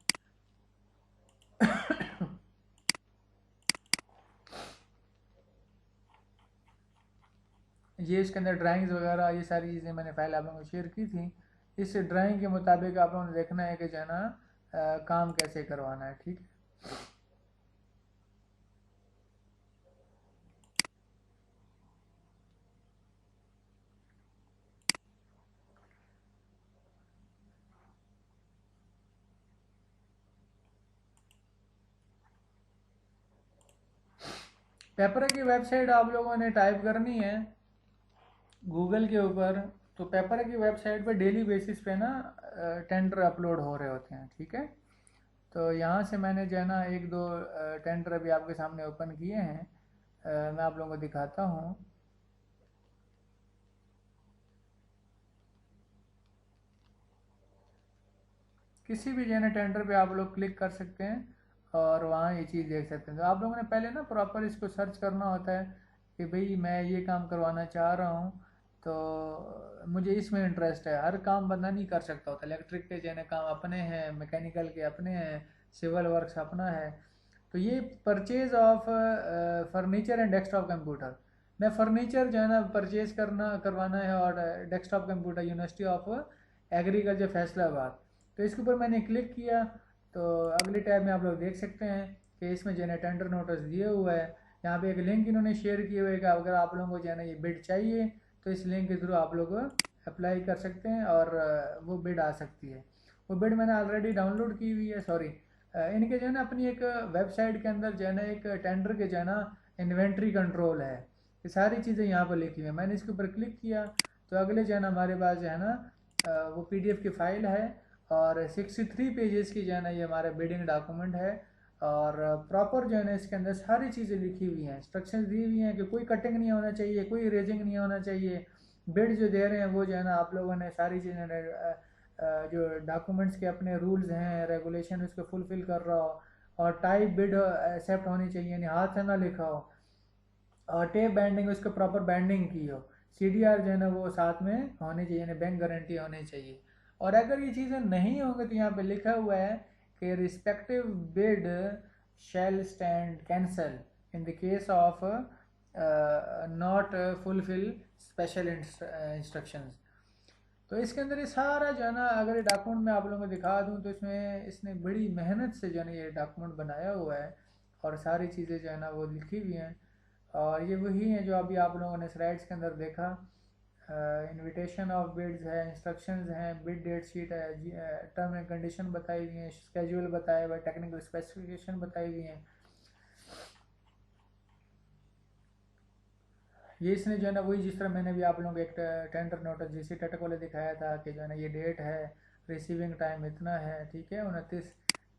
ये इसके अंदर ड्राइंग्स वगैरह ये सारी चीज़ें मैंने फाइल आप लोगों को शेयर की थी। इस ड्राइंग के मुताबिक आप लोगों ने देखना है कि जो है ना काम कैसे करवाना है। ठीक है, पेपरा की वेबसाइट आप लोगों ने टाइप करनी है गूगल के ऊपर। तो पेपरा की वेबसाइट पे डेली बेसिस पे ना टेंडर अपलोड हो रहे होते हैं, ठीक है। तो यहाँ से मैंने जो है ना एक दो टेंडर अभी आपके सामने ओपन किए हैं। मैं आप लोगों को दिखाता हूँ। किसी भी जो है ना टेंडर पे आप लोग क्लिक कर सकते हैं और वहाँ ये चीज़ देख सकते हैं। तो आप लोगों ने पहले ना प्रॉपर इसको सर्च करना होता है कि भाई मैं ये काम करवाना चाह रहा हूँ, तो मुझे इसमें इंटरेस्ट है। हर काम बंदा नहीं कर सकता होता। इलेक्ट्रिक के जो है ना काम अपने हैं, मैकेनिकल के अपने हैं, सिविल वर्क्स अपना है। तो ये purchase of furniture and desktop computer, मैं फर्नीचर जो है ना परचेज करवाना है और desktop computer university of agriculture Faisalabad. तो इसके ऊपर मैंने क्लिक किया। तो अगले टैब में आप लोग देख सकते हैं कि इसमें जो है टेंडर नोटिस दिए हुआ है। यहाँ पे एक लिंक इन्होंने शेयर किए हुए कि अगर आप लोगों को जो है ना ये बिड चाहिए तो इस लिंक के थ्रू आप लोग अप्लाई कर सकते हैं और वो बिड आ सकती है। वो बिड मैंने ऑलरेडी डाउनलोड की हुई है। सॉरी, इनके जो है ना अपनी एक वेबसाइट के अंदर जो है ना एक टेंडर के जो है ना इन्वेंट्री कंट्रोल है, ये सारी चीज़ें यहाँ पर लिखी हुई हैं। मैंने इसके ऊपर क्लिक किया तो अगले जो है ना हमारे पास जो है ना वो पीडीएफ की फ़ाइल है और 63 पेजेस की जो है ना ये हमारा बिडिंग डॉक्यूमेंट है। और प्रॉपर जो है ना इसके अंदर सारी चीज़ें लिखी हुई हैं, इंस्ट्रक्शंस दी हुई हैं कि कोई कटिंग नहीं होना चाहिए, कोई इरेजिंग नहीं होना चाहिए। बिड जो दे रहे हैं वो जो है ना आप लोगों ने सारी चीज़ें जो डॉक्यूमेंट्स के अपने रूल्स हैं रेगुलेशन उसको फुलफिल कर रहा हो, और टाइप बिड एक्सेप्ट होनी चाहिए, यानी हाथ से ना लिखा हो, और टेप बैंडिंग उसको प्रॉपर बैंडिंग की हो, सीडीआर जो है ना वो साथ में होनी चाहिए, यानी बैंक गारंटी होनी चाहिए। और अगर ये चीज़ें नहीं होंगी तो यहाँ पे लिखा हुआ है कि respective bid shall stand cancel in the case of not fulfil special instructions. तो इसके अंदर ये सारा जो है ना अगर ये डॉक्यूमेंट मैं आप लोगों को दिखा दूँ तो इसमें इसने बड़ी मेहनत से जो है ना ये डॉक्यूमेंट बनाया हुआ है और सारी चीज़ें जो है ना वो लिखी हुई हैं। और ये वही है जो अभी आप लोगों ने स्लाइड्स के अंदर देखा। इनविटेशन ऑफ बिड्स है, इंस्ट्रक्शंस हैं, बिड डेट शीट है, टर्म एंड कंडीशन बताई हुई हैं, स्केड्यूल बताया हुआ है, टेक्निकल स्पेसिफिकेशन बताई हुई हैं। ये इसने जो है ना वही जिस तरह मैंने भी आप लोगों को एक टेंडर नोटिस जीसी टेटक वाले दिखाया था कि जो है ना ये डेट है, रिसीविंग टाइम इतना है, ठीक है 29।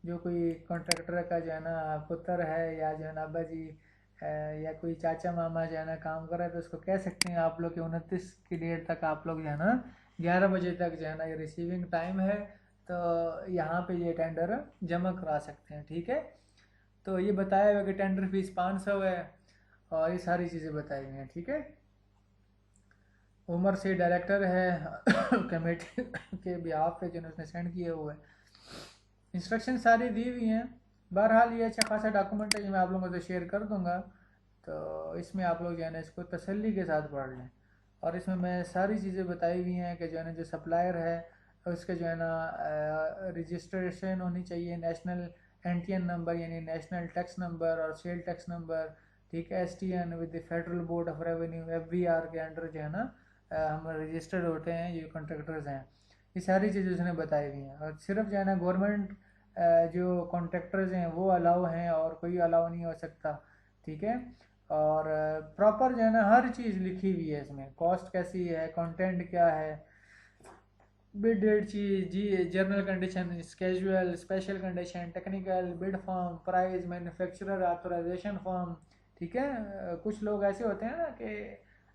जो कोई कॉन्ट्रैक्टर का जो है ना पुत्र है या जो है ना अब्बा जी या कोई चाचा मामा जो है ना काम कर रहा है तो उसको कह सकते हैं आप लोग कि 29 की डेट तक आप लोग जो है ना 11 बजे तक जो है ना ये रिसीविंग टाइम है, तो यहाँ पे ये टेंडर जमा करा सकते हैं, ठीक है। तो ये बताया हुआ कि टेंडर फीस 500 है और ये सारी चीज़ें बताई हुई हैं, ठीक है। उमर से डायरेक्टर है कमेटी के बिहाफ पे जो उसने सेंड किए हुए इंस्ट्रक्शन सारी दी हुई हैं। बहरहाल ये अच्छा खासा डॉक्यूमेंट है, ये मैं आप लोगों से शेयर कर दूंगा। तो इसमें आप लोग जो है ना इसको तसल्ली के साथ पढ़ लें। और इसमें मैं सारी चीज़ें बताई हुई हैं कि जो है ना जो सप्लायर है उसके जो है ना रजिस्ट्रेशन होनी चाहिए, नेशनल एनटीएन नंबर यानी नेशनल टैक्स नंबर और सेल टैक्स नंबर, ठीक है। STN with the federal board of revenue FBR के अंडर जो है ना हम रजिस्टर्ड होते हैं, ये कॉन्ट्रैक्टर्स हैं। ये सारी चीज़ें उसने बताई हुई हैं। और सिर्फ जो है ना गवर्नमेंट जो कॉन्ट्रैक्टर्स हैं वो अलाउ हैं और कोई अलाउ नहीं हो सकता, ठीक है। और प्रॉपर जो है ना हर चीज़ लिखी हुई है इसमें, कॉस्ट कैसी है, कंटेंट क्या है, बिड डेट चीज जी, general condition, schedule, special condition, technical, bid form, price, manufacturer authorisation form, ठीक है। कुछ लोग ऐसे होते हैं ना कि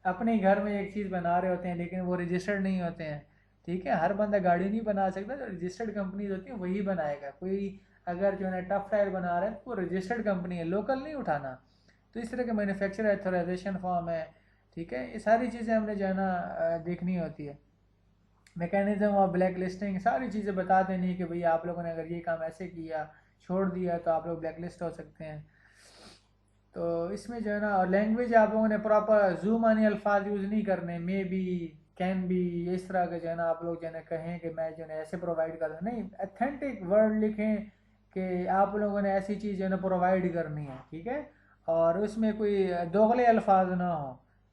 अपने ही घर में एक चीज़ बना रहे होते हैं लेकिन वो रजिस्टर्ड नहीं होते हैं, ठीक है। हर बंदा गाड़ी नहीं बना सकता, जो रजिस्टर्ड कंपनीज होती है वही बनाएगा। कोई अगर जो है ना टफ टायर बना रहा है तो वो रजिस्टर्ड कंपनी है, लोकल नहीं उठाना। तो इस तरह के मैन्युफैक्चरर ऑथराइजेशन फॉर्म है, ठीक है। ये सारी चीज़ें हमने जो है ना देखनी होती है। मैकेनिज्म ऑफ ब्लैक लिस्टिंग, सारी चीज़ें बता देनी कि भैया आप लोगों ने अगर ये काम ऐसे किया छोड़ दिया तो आप लोग ब्लैक लिस्ट हो सकते हैं। तो इसमें जो है ना, और लैंग्वेज आप लोगों ने प्रॉपर जूम आने अल्फाज यूज़ नहीं करने, मे बी, कैन बी, इस तरह के जो है ना आप लोग जो है ना कहें कि मैं जो है ऐसे प्रोवाइड कर दूँ, नहीं, अथेंटिक वर्ड लिखें कि आप लोगों ने ऐसी चीज़ जो है ना प्रोवाइड करनी है, ठीक है। और उसमें कोई दोगले अल्फाज ना हो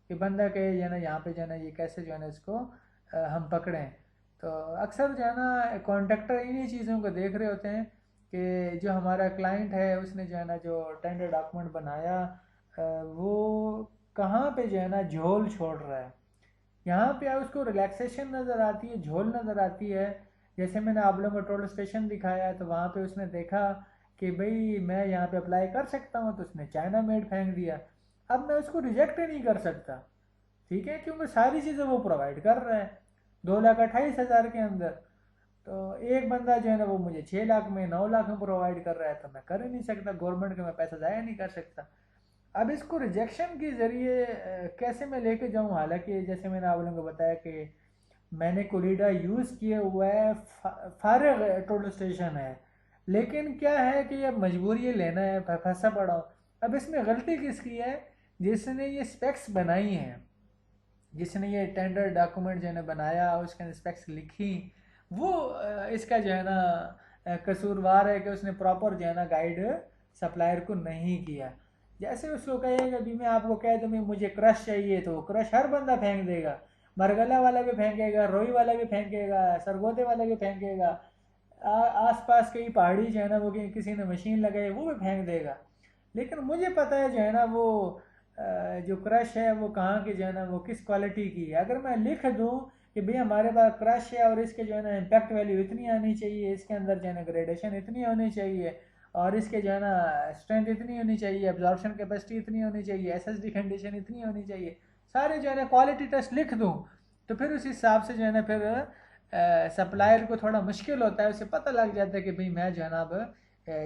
कि बंदा कहे जो है ना यहाँ पे जो है ना ये कैसे जो है ना इसको हम पकड़ें। तो अक्सर जो है ना कॉन्ट्रैक्टर इन्हीं चीज़ों को देख रहे होते हैं कि जो हमारा क्लाइंट है उसने जो है ना जो टेंडर डॉक्यूमेंट बनाया वो कहाँ पे जो है ना झोल छोड़ रहा है। यहाँ पे उसको रिलैक्सेशन नज़र आती है, झोल नज़र आती है। जैसे मैंने आप लोगों को टोल स्टेशन दिखाया है, तो वहाँ पे उसने देखा कि भाई मैं यहाँ पे अप्लाई कर सकता हूँ, तो उसने चाइना मेड फेंक दिया। अब मैं उसको रिजेक्ट ही नहीं कर सकता, ठीक है, क्योंकि सारी चीज़ें वो प्रोवाइड कर रहा है 2,28,000 के अंदर। तो एक बंदा जो है ना वो मुझे 6 लाख में 9 लाख में प्रोवाइड कर रहा है, तो मैं कर ही नहीं सकता, गवर्नमेंट का मैं पैसा ज़ाया नहीं कर सकता। अब इसको रिजेक्शन के ज़रिए कैसे मैं लेके जाऊँ, हालांकि जैसे मैंने आप लोगों को बताया कि मैंने कोलिडा यूज़ किया हुआ है, फारग टोटल स्टेशन है, लेकिन क्या है कि अब मजबूरी ये लेना है, फंसा पड़ा हूँ। अब इसमें गलती किसकी है? जिसने ये स्पेक्स बनाई हैं, जिसने ये टेंडर डॉक्यूमेंट जो है ना बनाया, उसके अंदर स्पेक्स लिखी, वो इसका जो है ना कसूरवार है कि उसने प्रॉपर जो है ना गाइड सप्लायर को नहीं किया। जैसे उसको कहेगा अभी मैं आपको कह दूँ मुझे क्रश चाहिए, तो क्रश हर बंदा फेंक देगा, मरगला वाला भी फेंकेगा, रोई वाला भी फेंकेगा, सरगोदे वाला भी फेंकेगा, आस पास कई पहाड़ी जो है ना वो किसी ने मशीन लगाई वो भी फेंक देगा। लेकिन मुझे पता है जो है ना वो जो क्रश है वो कहाँ की जो है ना वो किस क्वालिटी की है। अगर मैं लिख दूँ कि भाई हमारे पास क्रश है और इसके जो है ना इम्पैक्ट वैल्यू इतनी आनी चाहिए, इसके अंदर जो है ना ग्रेडेशन इतनी होनी चाहिए, और इसके जो है ना स्ट्रेंथ इतनी होनी चाहिए, एब्जॉर्प्शन कैपेसिटी इतनी होनी चाहिए, एसएसडी कंडीशन इतनी होनी चाहिए, सारे जो है ना क्वालिटी टेस्ट लिख दूँ, तो फिर उस हिसाब से जो है ना फिर सप्लायर को थोड़ा मुश्किल होता है, उसे पता लग जाता है कि भाई मैं जो है ना अब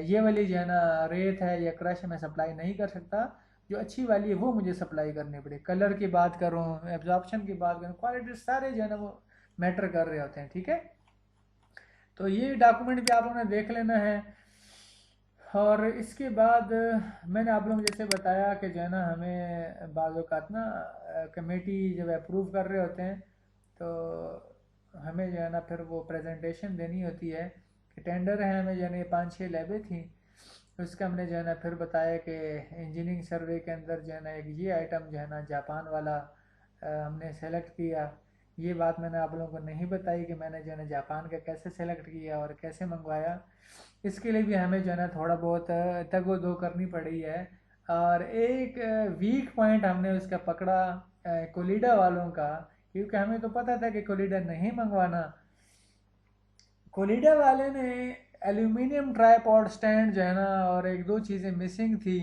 ये वाली जो है ना रेत है या क्रश मैं सप्लाई नहीं कर सकता, जो अच्छी वाली है वो मुझे सप्लाई करनी पड़े। कलर की बात करूँ, एब्जॉर्प्शन की बात करूँ, क्वालिटी, सारे जो है ना वो मैटर कर रहे होते हैं, ठीक है। तो ये डॉक्यूमेंट भी आप लोगों ने देख लेना है। और इसके बाद मैंने आप लोगों को जैसे बताया कि जो है ना हमें बाज़ औक़ात ना कमेटी जब अप्रूव कर रहे होते हैं, तो हमें जो है ना फिर वो प्रेजेंटेशन देनी होती है कि टेंडर है, हमें जो है ना 5-6 लैबें थी, उसका हमने जो है ना फिर बताया कि इंजीनियरिंग सर्वे के अंदर जो है ना एक ये आइटम जो है ना जापान वाला हमने सेलेक्ट किया। ये बात मैंने आप लोगों को नहीं बताई कि मैंने जो है ना जापान का कैसे सेलेक्ट किया और कैसे मंगवाया। इसके लिए भी हमें जो है ना थोड़ा बहुत तगो दो करनी पड़ी है। और एक वीक पॉइंट हमने उसका पकड़ा कोलिडा वालों का, क्योंकि हमें तो पता था कि कोलिडा नहीं मंगवाना। कोलिडा वाले ने एल्यूमिनियम ट्राईपॉड स्टैंड जो है ना और एक दो चीज़ें मिसिंग थी,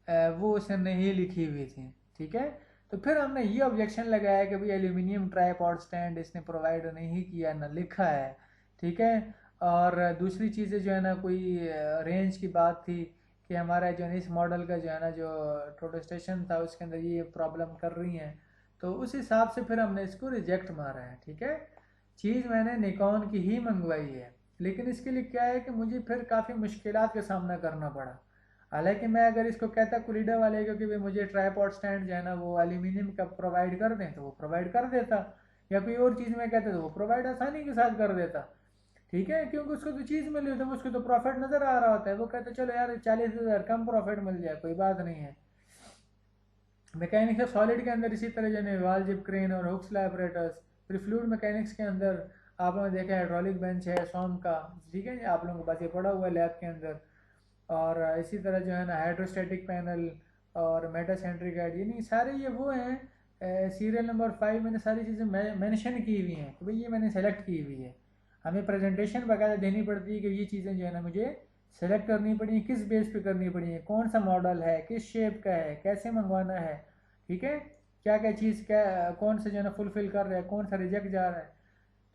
वो उसने नहीं लिखी हुई थी, ठीक है। तो फिर हमने ये ऑब्जेक्शन लगाया कि भाई एल्यूमिनियम ट्राईपॉड स्टैंड इसने प्रोवाइड नहीं किया, ना लिखा है, ठीक है। और दूसरी चीज़ें जो है ना कोई रेंज की बात थी कि हमारा जो है इस मॉडल का जो है ना जो टोटल स्टेशन था उसके अंदर ये प्रॉब्लम कर रही हैं, तो उस हिसाब से फिर हमने इसको रिजेक्ट मारा है, ठीक है। चीज़ मैंने निकॉन की ही मंगवाई है, लेकिन इसके लिए क्या है कि मुझे फिर काफ़ी मुश्किलात का सामना करना पड़ा। हालांकि मैं अगर इसको कहता कुलीडा वाले को कि भाई मुझे ट्राईपॉड स्टैंड जो है ना वो एल्यूमिनियम का प्रोवाइड कर दें, तो वो प्रोवाइड कर देता, या कोई और चीज़ में कहता तो वो प्रोवाइड आसानी के साथ कर देता, ठीक है, क्योंकि उसको तो चीज़ मिली होती है, उसको तो प्रॉफिट नज़र आ रहा होता है, वो कहते चलो यार 40,000 कम प्रॉफिट मिल जाए, कोई बात नहीं है। मैकेनिक्स ऑफ सॉलिड के अंदर इसी तरह जो है वाल जिप क्रेन और हुक्स लैबरेटर्स, फिर फ्लूइड मैकेनिक्स के अंदर आप लोगों ने देखा हाइड्रोलिक बेंच है सोम का, ठीक है, आप लोगों के पास ये पड़ा हुआ है लैब के अंदर। और इसी तरह जो है ना हाइड्रोस्टेटिक पैनल और मेटासेंट्रिक गाइड, यानी सारे ये वो हैं। सीरियल नंबर 5 मैंने सारी चीज़ें मेंशन की हुई हैं कि भाई ये मैंने सेलेक्ट की हुई है। हमें प्रेजेंटेशन वगैरह देनी पड़ती है कि ये चीज़ें जो है ना मुझे सेलेक्ट करनी पड़ी है, किस बेस पे करनी पड़ी है, कौन सा मॉडल है, किस शेप का है, कैसे मंगवाना है, ठीक है, क्या क्या चीज़ क्या कौन सा जो है ना फुलफिल कर रहा है, कौन सा रिजेक्ट जा रहा है।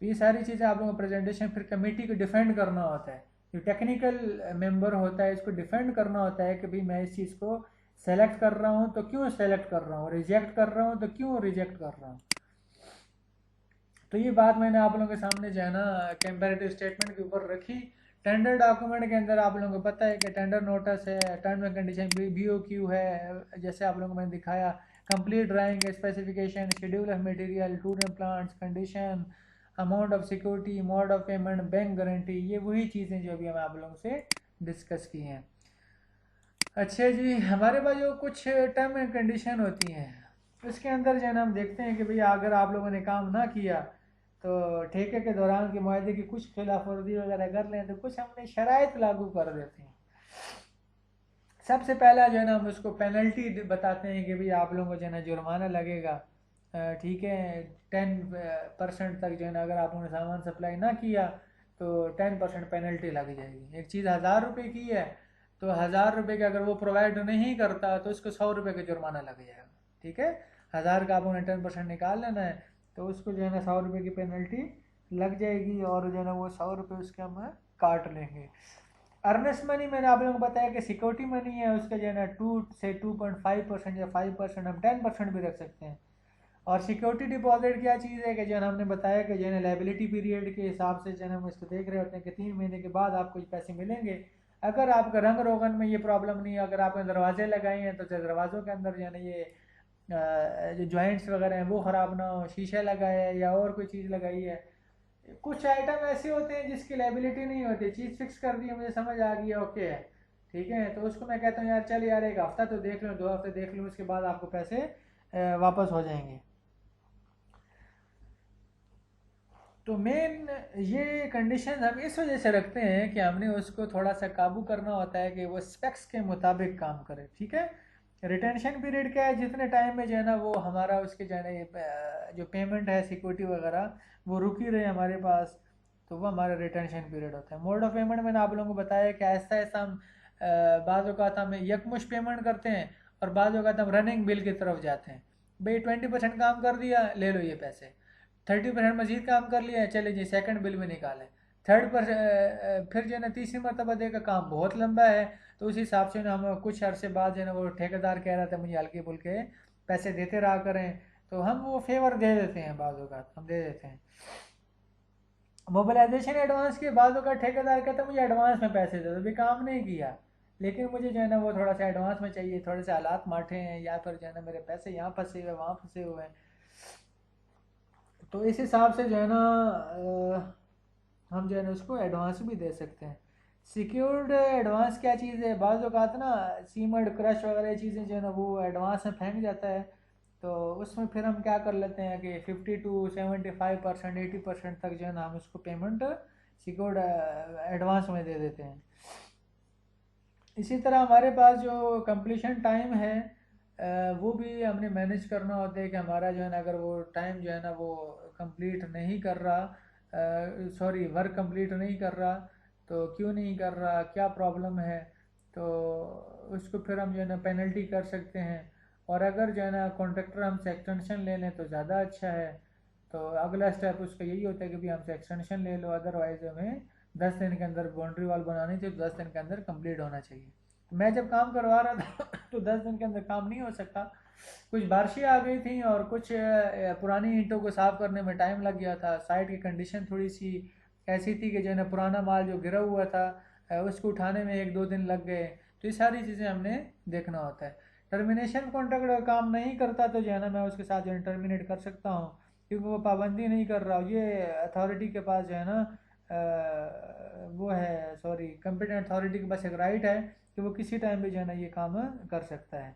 तो ये सारी चीज़ें आप लोगों को प्रेजेंटेशन फिर कमेटी को डिफेंड करना होता है, जो टेक्निकल मेंबर होता है इसको डिफेंड करना होता है कि भाई मैं इस चीज़ को सेलेक्ट कर रहा हूँ तो क्यों सेलेक्ट कर रहा हूँ, रिजेक्ट कर रहा हूँ तो क्यों रिजेक्ट कर रहा हूँ। तो ये बात मैंने आप लोगों के सामने जो है ना कंपैरेटिव स्टेटमेंट के ऊपर रखी। टेंडर डॉक्यूमेंट के अंदर आप लोगों को पता है कि टेंडर नोटिस है, टर्म एंड कंडीशन BOQ है, जैसे आप लोगों को मैंने दिखाया, complete drawing, specification, schedule of material, tool and plants, condition, amount of security, mode of payment, bank guarantee, ये वही चीज़ें जो अभी हम आप लोगों से डिस्कस की हैं। अच्छा जी, हमारे पास जो कुछ टर्म एंड कंडीशन होती हैं उसके अंदर जो है ना हम देखते हैं कि भैया अगर आप लोगों ने काम ना किया तो ठेके के दौरान के मुआहदे की कुछ खिलाफ वर्जी वगैरह कर लें तो कुछ हमने शराइत लागू कर देते हैं। सबसे पहला जो है ना हम उसको पेनल्टी बताते हैं कि भाई आप लोगों को जो है ना जुर्माना लगेगा, ठीक है, 10% तक जो है ना अगर आपने सामान सप्लाई ना किया तो 10% पेनल्टी लग जाएगी। एक चीज़ 1000 रुपये की है तो 1000 रुपये का अगर वो प्रोवाइड नहीं करता तो उसको 100 रुपये का जुर्माना लग जाएगा, ठीक है। 1000 का आपने 10% निकाल लेना है तो उसको जो है ना 100 रुपये की पेनल्टी लग जाएगी और जो है ना वो 100 रुपये उसके हम काट लेंगे। अर्नेस्ट मनी मैंने आप लोगों को बताया कि सिक्योरिटी मनी है, उसका जो है ना 2 से 2.5% या 5%, हम 10% भी रख सकते हैं। और सिक्योरिटी डिपॉजिट क्या चीज़ है कि जो है ना हमने बताया कि जो है ना लाइबिलिटी पीरियड के हिसाब से जो है ना हम इसको देख रहे होते हैं कि 3 महीने के बाद आपको ये पैसे मिलेंगे। अगर आपका रंग रोगन में ये प्रॉब्लम नहीं है, अगर आपने दरवाजे लगाए हैं तो दरवाज़ों के अंदर जो है ना ये जो जॉइंट्स वगैरह हैं वो ख़राब ना हो, शीशे लगाए है या और कोई चीज़ लगाई है। कुछ आइटम ऐसे होते हैं जिसकी लाइबिलिटी नहीं होती, चीज़ फिक्स कर दी है, मुझे समझ आ गई है, ओके है, ठीक है, तो उसको मैं कहता हूँ यार चल यार एक हफ्ता तो देख लूँ, 2 हफ्ते देख लूँ, उसके बाद आपको पैसे वापस हो जाएंगे। तो मेन ये कंडीशन हम इस वजह से रखते हैं कि हमने उसको थोड़ा सा काबू करना होता है कि वो स्पेक्स के मुताबिक काम करे, ठीक है। रिटेंशन पीरियड क्या है, जितने टाइम में जो है ना वो हमारा उसके जो है ना ये जो पेमेंट है सिक्योरिटी वगैरह वो रुकी रहे हमारे पास, तो वो हमारा रिटेंशन पीरियड होता है। मोड ऑफ पेमेंट मैंने आप लोगों को बताया कि ऐसा ऐसा हम बाज़ औक़ात हम यकमुश्त पेमेंट करते हैं और बाज़ औक़ात हम रनिंग बिल की तरफ जाते हैं। भाई 20% काम कर दिया, ले लो ये पैसे, 30% मजीद काम कर लिया है, चले जी सेकंड बिल में निकालें, थर्ड पर फिर जो है ना तीसरी मरतबा देखा काम बहुत लंबा है तो उस हिसाब से ना हम कुछ अरसे बाद जो है ना वो ठेकेदार कह रहा था मुझे हल्के फुल्के पैसे देते रहा करें, तो हम वो फेवर दे देते हैं, बाज़ औक़ात हम दे देते हैं। मोबिलाइजेशन एडवांस के बाद का ठेकेदार कहता है मुझे एडवांस में पैसे दे दो, भी काम नहीं किया लेकिन मुझे जो है ना वो थोड़ा सा एडवांस में चाहिए, थोड़े से हालात माठे हैं या फिर जो है ना मेरे पैसे यहाँ फंसे हुए वहाँ फंसे हुए हैं, तो इस हिसाब से जो है ना हम जो है ना उसको एडवांस भी दे सकते हैं। सिक्योर्ड एडवांस क्या चीज़ है, बाज़ औक़ात ना सीमेंट क्रश वगैरह चीज़ें जो है ना वो एडवांस में फेंक जाता है, तो उसमें फिर हम क्या कर लेते हैं कि 50 to 75%, 80% तक जो है ना हम उसको पेमेंट सिक्योर्ड एडवांस में दे देते हैं। इसी तरह हमारे पास जो कंप्लीशन टाइम है वो भी हमने मैनेज करना होता है कि हमारा जो है ना अगर वो टाइम जो है ना वो कंप्लीट नहीं कर रहा, सॉरी वर्क कंप्लीट नहीं कर रहा, तो क्यों नहीं कर रहा, क्या प्रॉब्लम है, तो उसको फिर हम जो है ना पेनल्टी कर सकते हैं। और अगर जो है ना कॉन्ट्रैक्टर हमसे एक्सटेंशन ले लें तो ज़्यादा अच्छा है, तो अगला स्टेप उसका यही होता है कि भाई हमसे एक्सटेंशन ले लो, अदरवाइज़ हमें 10 दिन के अंदर बाउंड्री वॉल बनानी चाहिए, तो 10 दिन के अंदर कंप्लीट होना चाहिए। तो मैं जब काम करवा रहा था तो 10 दिन के अंदर काम नहीं हो सकता, कुछ बारिशें आ गई थी और कुछ पुरानी ईंटों को साफ़ करने में टाइम लग गया था, साइट की कंडीशन थोड़ी सी ऐसी थी कि जो है ना पुराना माल जो गिरा हुआ था उसको उठाने में 1-2 दिन लग गए, तो ये सारी चीज़ें हमने देखना होता है। टर्मिनेशन कॉन्ट्रैक्ट अगर काम नहीं करता तो जो है ना मैं उसके साथ जो है टर्मिनेट कर सकता हूँ, क्योंकि वो पाबंदी नहीं कर रहा, ये अथॉरिटी के पास जो है ना वो है, सॉरी कंपिटेंट अथॉरिटी के पास एक राइट है कि वो किसी टाइम भी जो है ना ये काम कर सकता है।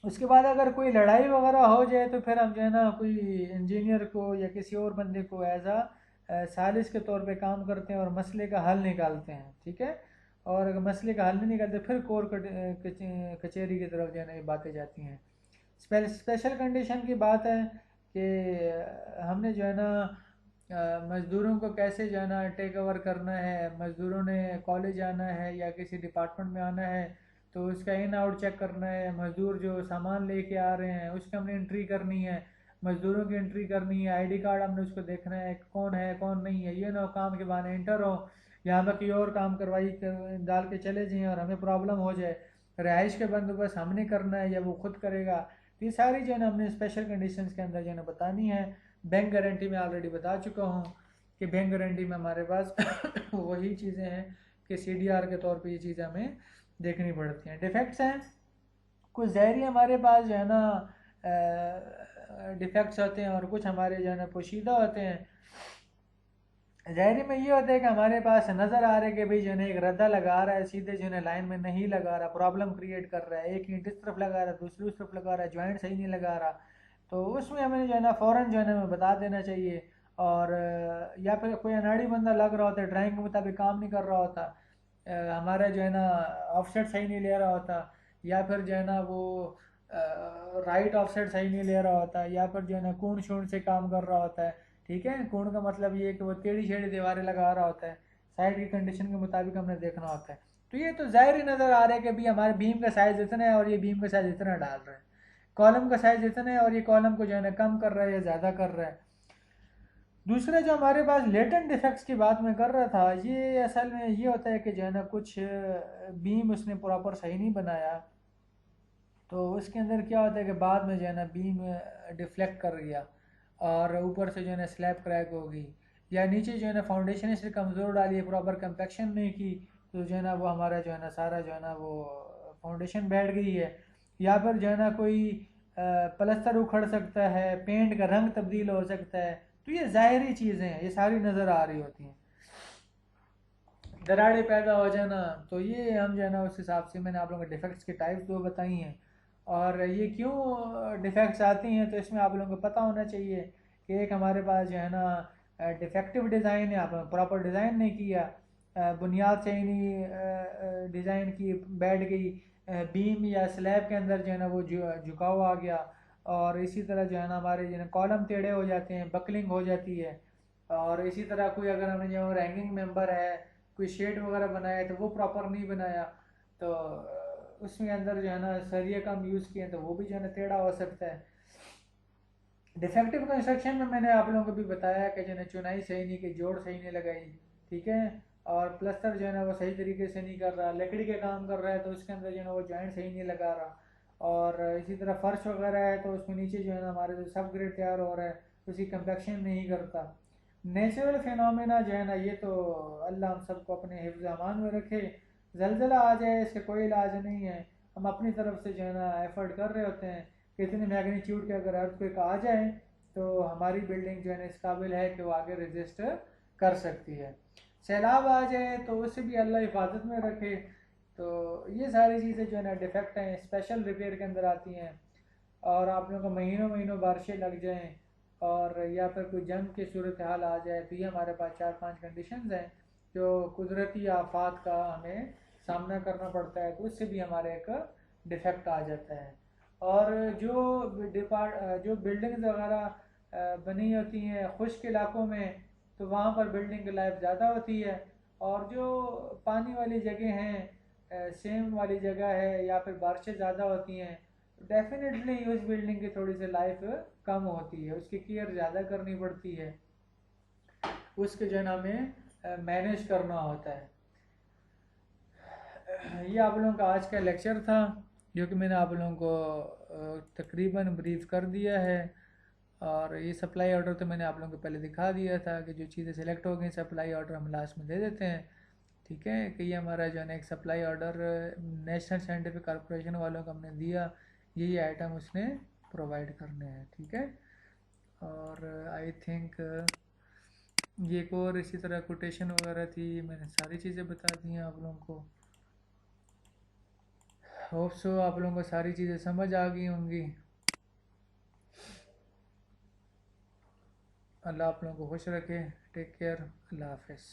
उसके बाद अगर कोई लड़ाई वगैरह हो जाए तो फिर हम जो है ना कोई इंजीनियर को या किसी और बंदे को एज आ सालिस के तौर पे काम करते हैं और मसले का हल निकालते हैं, ठीक है। और अगर मसले का हल नहीं निकालते फिर कचहरी की तरफ जो है ना ये बातें जाती हैं। स्पेशल कंडीशन की बात है कि हमने जो है ना मज़दूरों को कैसे जो है ना टेक ओवर करना है, मज़दूरों ने कॉलेज आना है या किसी डिपार्टमेंट में आना है तो उसका इन आउट चेक करना है, मज़दूर जो सामान लेके आ रहे हैं उसकी हमने एंट्री करनी है, मज़दूरों की एंट्री करनी है, आईडी कार्ड हमने उसको देखना है कौन नहीं है, ये ना काम के बहाने इंटर हो यहाँ पर कोई और काम करवाई डाल के चले जाएँ और हमें प्रॉब्लम हो जाए, रिहाइश के बंदोबस्त हमने करना है या वो खुद करेगा, तो ये सारी जो है ना हमने स्पेशल कंडीशंस के अंदर जो है ना बतानी है। बैंक गारंटी में ऑलरेडी बता चुका हूँ कि बैंक गारंटी में हमारे पास वही चीज़ें हैं कि सीडीआर के तौर पे ये चीज़ें हमें देखनी पड़ती हैं। डिफेक्ट्स हैं कुछ ज़ाहरी हमारे पास जो है ना डिफेक्ट्स होते हैं और कुछ हमारे जो है ना पोशीदा होते हैं। ज़ाहरी में ये होता है कि हमारे पास नज़र आ रहा है कि भाई जो है ना एक रद्दा लगा रहा है सीधे जो है ना लाइन में नहीं लगा रहा, प्रॉब्लम क्रिएट कर रहा है, एक ईंट इस तरफ लगा रहा है दूसरी उस तरफ लगा रहा है, जॉइंट सही नहीं लगा रहा, तो उसमें हमें जो है ना फ़ौरन जो है ना हमें बता देना चाहिए। और या फिर कोई अनाड़ी बंदा लग रहा होता है, ड्राइंग के मुताबिक काम नहीं कर रहा होता, हमारा जो है ना ऑफसेट सही नहीं ले रहा होता, या फिर जो है ना वो राइट ऑफसेट सही नहीं ले रहा होता, या फिर जो है ना कूण शूण से काम कर रहा होता है। ठीक है, कूण का मतलब ये है कि वो टेढ़ी छेढ़ी दीवारें लगा रहा होता है, साइड की कंडीशन के मुताबिक हमने देखना होता है। तो ये तो ज़ाहिर ही नज़र आ रहा है कि भाई हमारे बीम का साइज़ इतना है और ये बीम का साइज़ इतना डाल रहा है, कॉलम का साइज़ इतना है और ये कॉलम को जो है ना कम कर रहा है या ज़्यादा कर रहा है। दूसरा जो हमारे पास लेटेंट डिफेक्ट्स की बात मैं कर रहा था, ये असल में ये होता है कि जो है ना कुछ बीम उसने प्रॉपर सही नहीं बनाया, तो उसके अंदर क्या होता है कि बाद में जो है ना बीम डिफ्लेक्ट कर गया और ऊपर से जो है ना स्लैब क्रैक होगी, या नीचे जो है ना फाउंडेशन इससे कमज़ोर डाली है, प्रॉपर कंपेक्शन नहीं की, तो जो है ना वो हमारा जो है ना सारा जो है ना वो फाउंडेशन बैठ गई है। या फिर जो है ना कोई प्लस्तर उखड़ सकता है, पेंट का रंग तब्दील हो सकता है। तो ये ज़ाहिरी चीज़ें हैं, ये सारी नज़र आ रही होती हैं। दरारें पैदा हो जाना, तो ये हम जो है ना उस हिसाब से मैंने आप लोगों को डिफेक्ट्स की टाइप्स दो बताई हैं। और ये क्यों डिफेक्ट्स आती हैं, तो इसमें आप लोगों को पता होना चाहिए कि एक हमारे पास जो है ना डिफेक्टिव डिज़ाइन है, आप प्रॉपर डिज़ाइन नहीं किया, बुनियाद से ही नहीं डिज़ाइन की, बैठ गई बीम या स्लैब के अंदर जो है ना वो झुकाव आ गया। और इसी तरह जो है ना हमारे जो है कॉलम टेढ़े हो जाते हैं, बकलिंग हो जाती है। और इसी तरह कोई अगर हमने जो रैंगिंग मेंबर है, कोई शेड वगैरह बनाया है तो वो प्रॉपर नहीं बनाया, तो उसमें अंदर जो है ना सरिया कम यूज़ किए तो वो भी जो है ना टेढ़ा हो सकता है। डिफेक्टिव कंस्ट्रक्शन में मैंने आप लोगों को भी बताया कि जो है चुनाई सही नहीं की, जोड़ सही नहीं लगाई। ठीक है, और प्लस्तर जो है ना वो सही तरीके से नहीं कर रहा, लकड़ी के काम कर रहा है तो उसके अंदर जो है ना वो जॉइंट सही नहीं लगा रहा। और इसी तरह फर्श वगैरह है तो उसमें नीचे जो है ना हमारे जो सब ग्रेड तैयार हो रहा है उसकी कंपेक्शन नहीं करता। नेचुरल फिनोमेना जो है ना ये तो अल्लाह हम सबको अपने हिफ्ज़ अमान में रखे। जलज़ला आ जाए इसका कोई इलाज नहीं है, हम अपनी तरफ से जो है ना एफर्ट कर रहे होते हैं कि इतनी मैग्नीट्यूड के अगर अर्थक्वेक आ जाए तो हमारी बिल्डिंग जो है ना इस काबिल है कि वो आगे रजिस्ट कर सकती है। सैलाब आ जाए तो उससे भी अल्लाह हिफाजत में रखे। तो ये सारी चीज़ें जो है ना डिफेक्ट हैं, स्पेशल रिपेयर के अंदर आती हैं। और आप लोगों को महीनों महीनों बारिशें लग जाएं और या फिर कोई जंग की सूरत हाल आ जाए, तो ये हमारे पास 4-5 कंडीशंस हैं जो कुदरती आफात का हमें सामना करना पड़ता है, तो उससे भी हमारे एक डिफेक्ट आ जाता है। और जो बिल्डिंग्स वगैरह बनी होती हैं खुश्क इलाकों में, तो वहाँ पर बिल्डिंग की लाइफ ज़्यादा होती है। और जो पानी वाली जगह हैं, सेम वाली जगह है या फिर बारिशें ज़्यादा होती हैं, डेफिनेटली उस बिल्डिंग की थोड़ी सी लाइफ कम होती है, उसकी केयर ज़्यादा करनी पड़ती है, उसके जो है ना हमें मैनेज करना होता है। ये आप लोगों का आज का लेक्चर था जो कि मैंने आप लोगों को तकरीबन ब्रीफ कर दिया है। और ये सप्लाई ऑर्डर तो मैंने आप लोगों को पहले दिखा दिया था कि जो चीज़ें सेलेक्ट हो गई सप्लाई ऑर्डर हम लास्ट में दे देते हैं। ठीक है, कि ये हमारा जो है ना एक supply order national scientific corporation वालों को हमने दिया, यही आइटम उसने प्रोवाइड करने हैं। ठीक है, और आई थिंक ये एक और इसी तरह कोटेशन वगैरह थी, मैंने सारी चीज़ें बता दी हैं आप लोगों को। होप सो आप लोगों को सारी चीज़ें समझ आ गई होंगी। अल्लाह आप लोगों को खुश रखे। Take care. अल्लाह हाफिज़।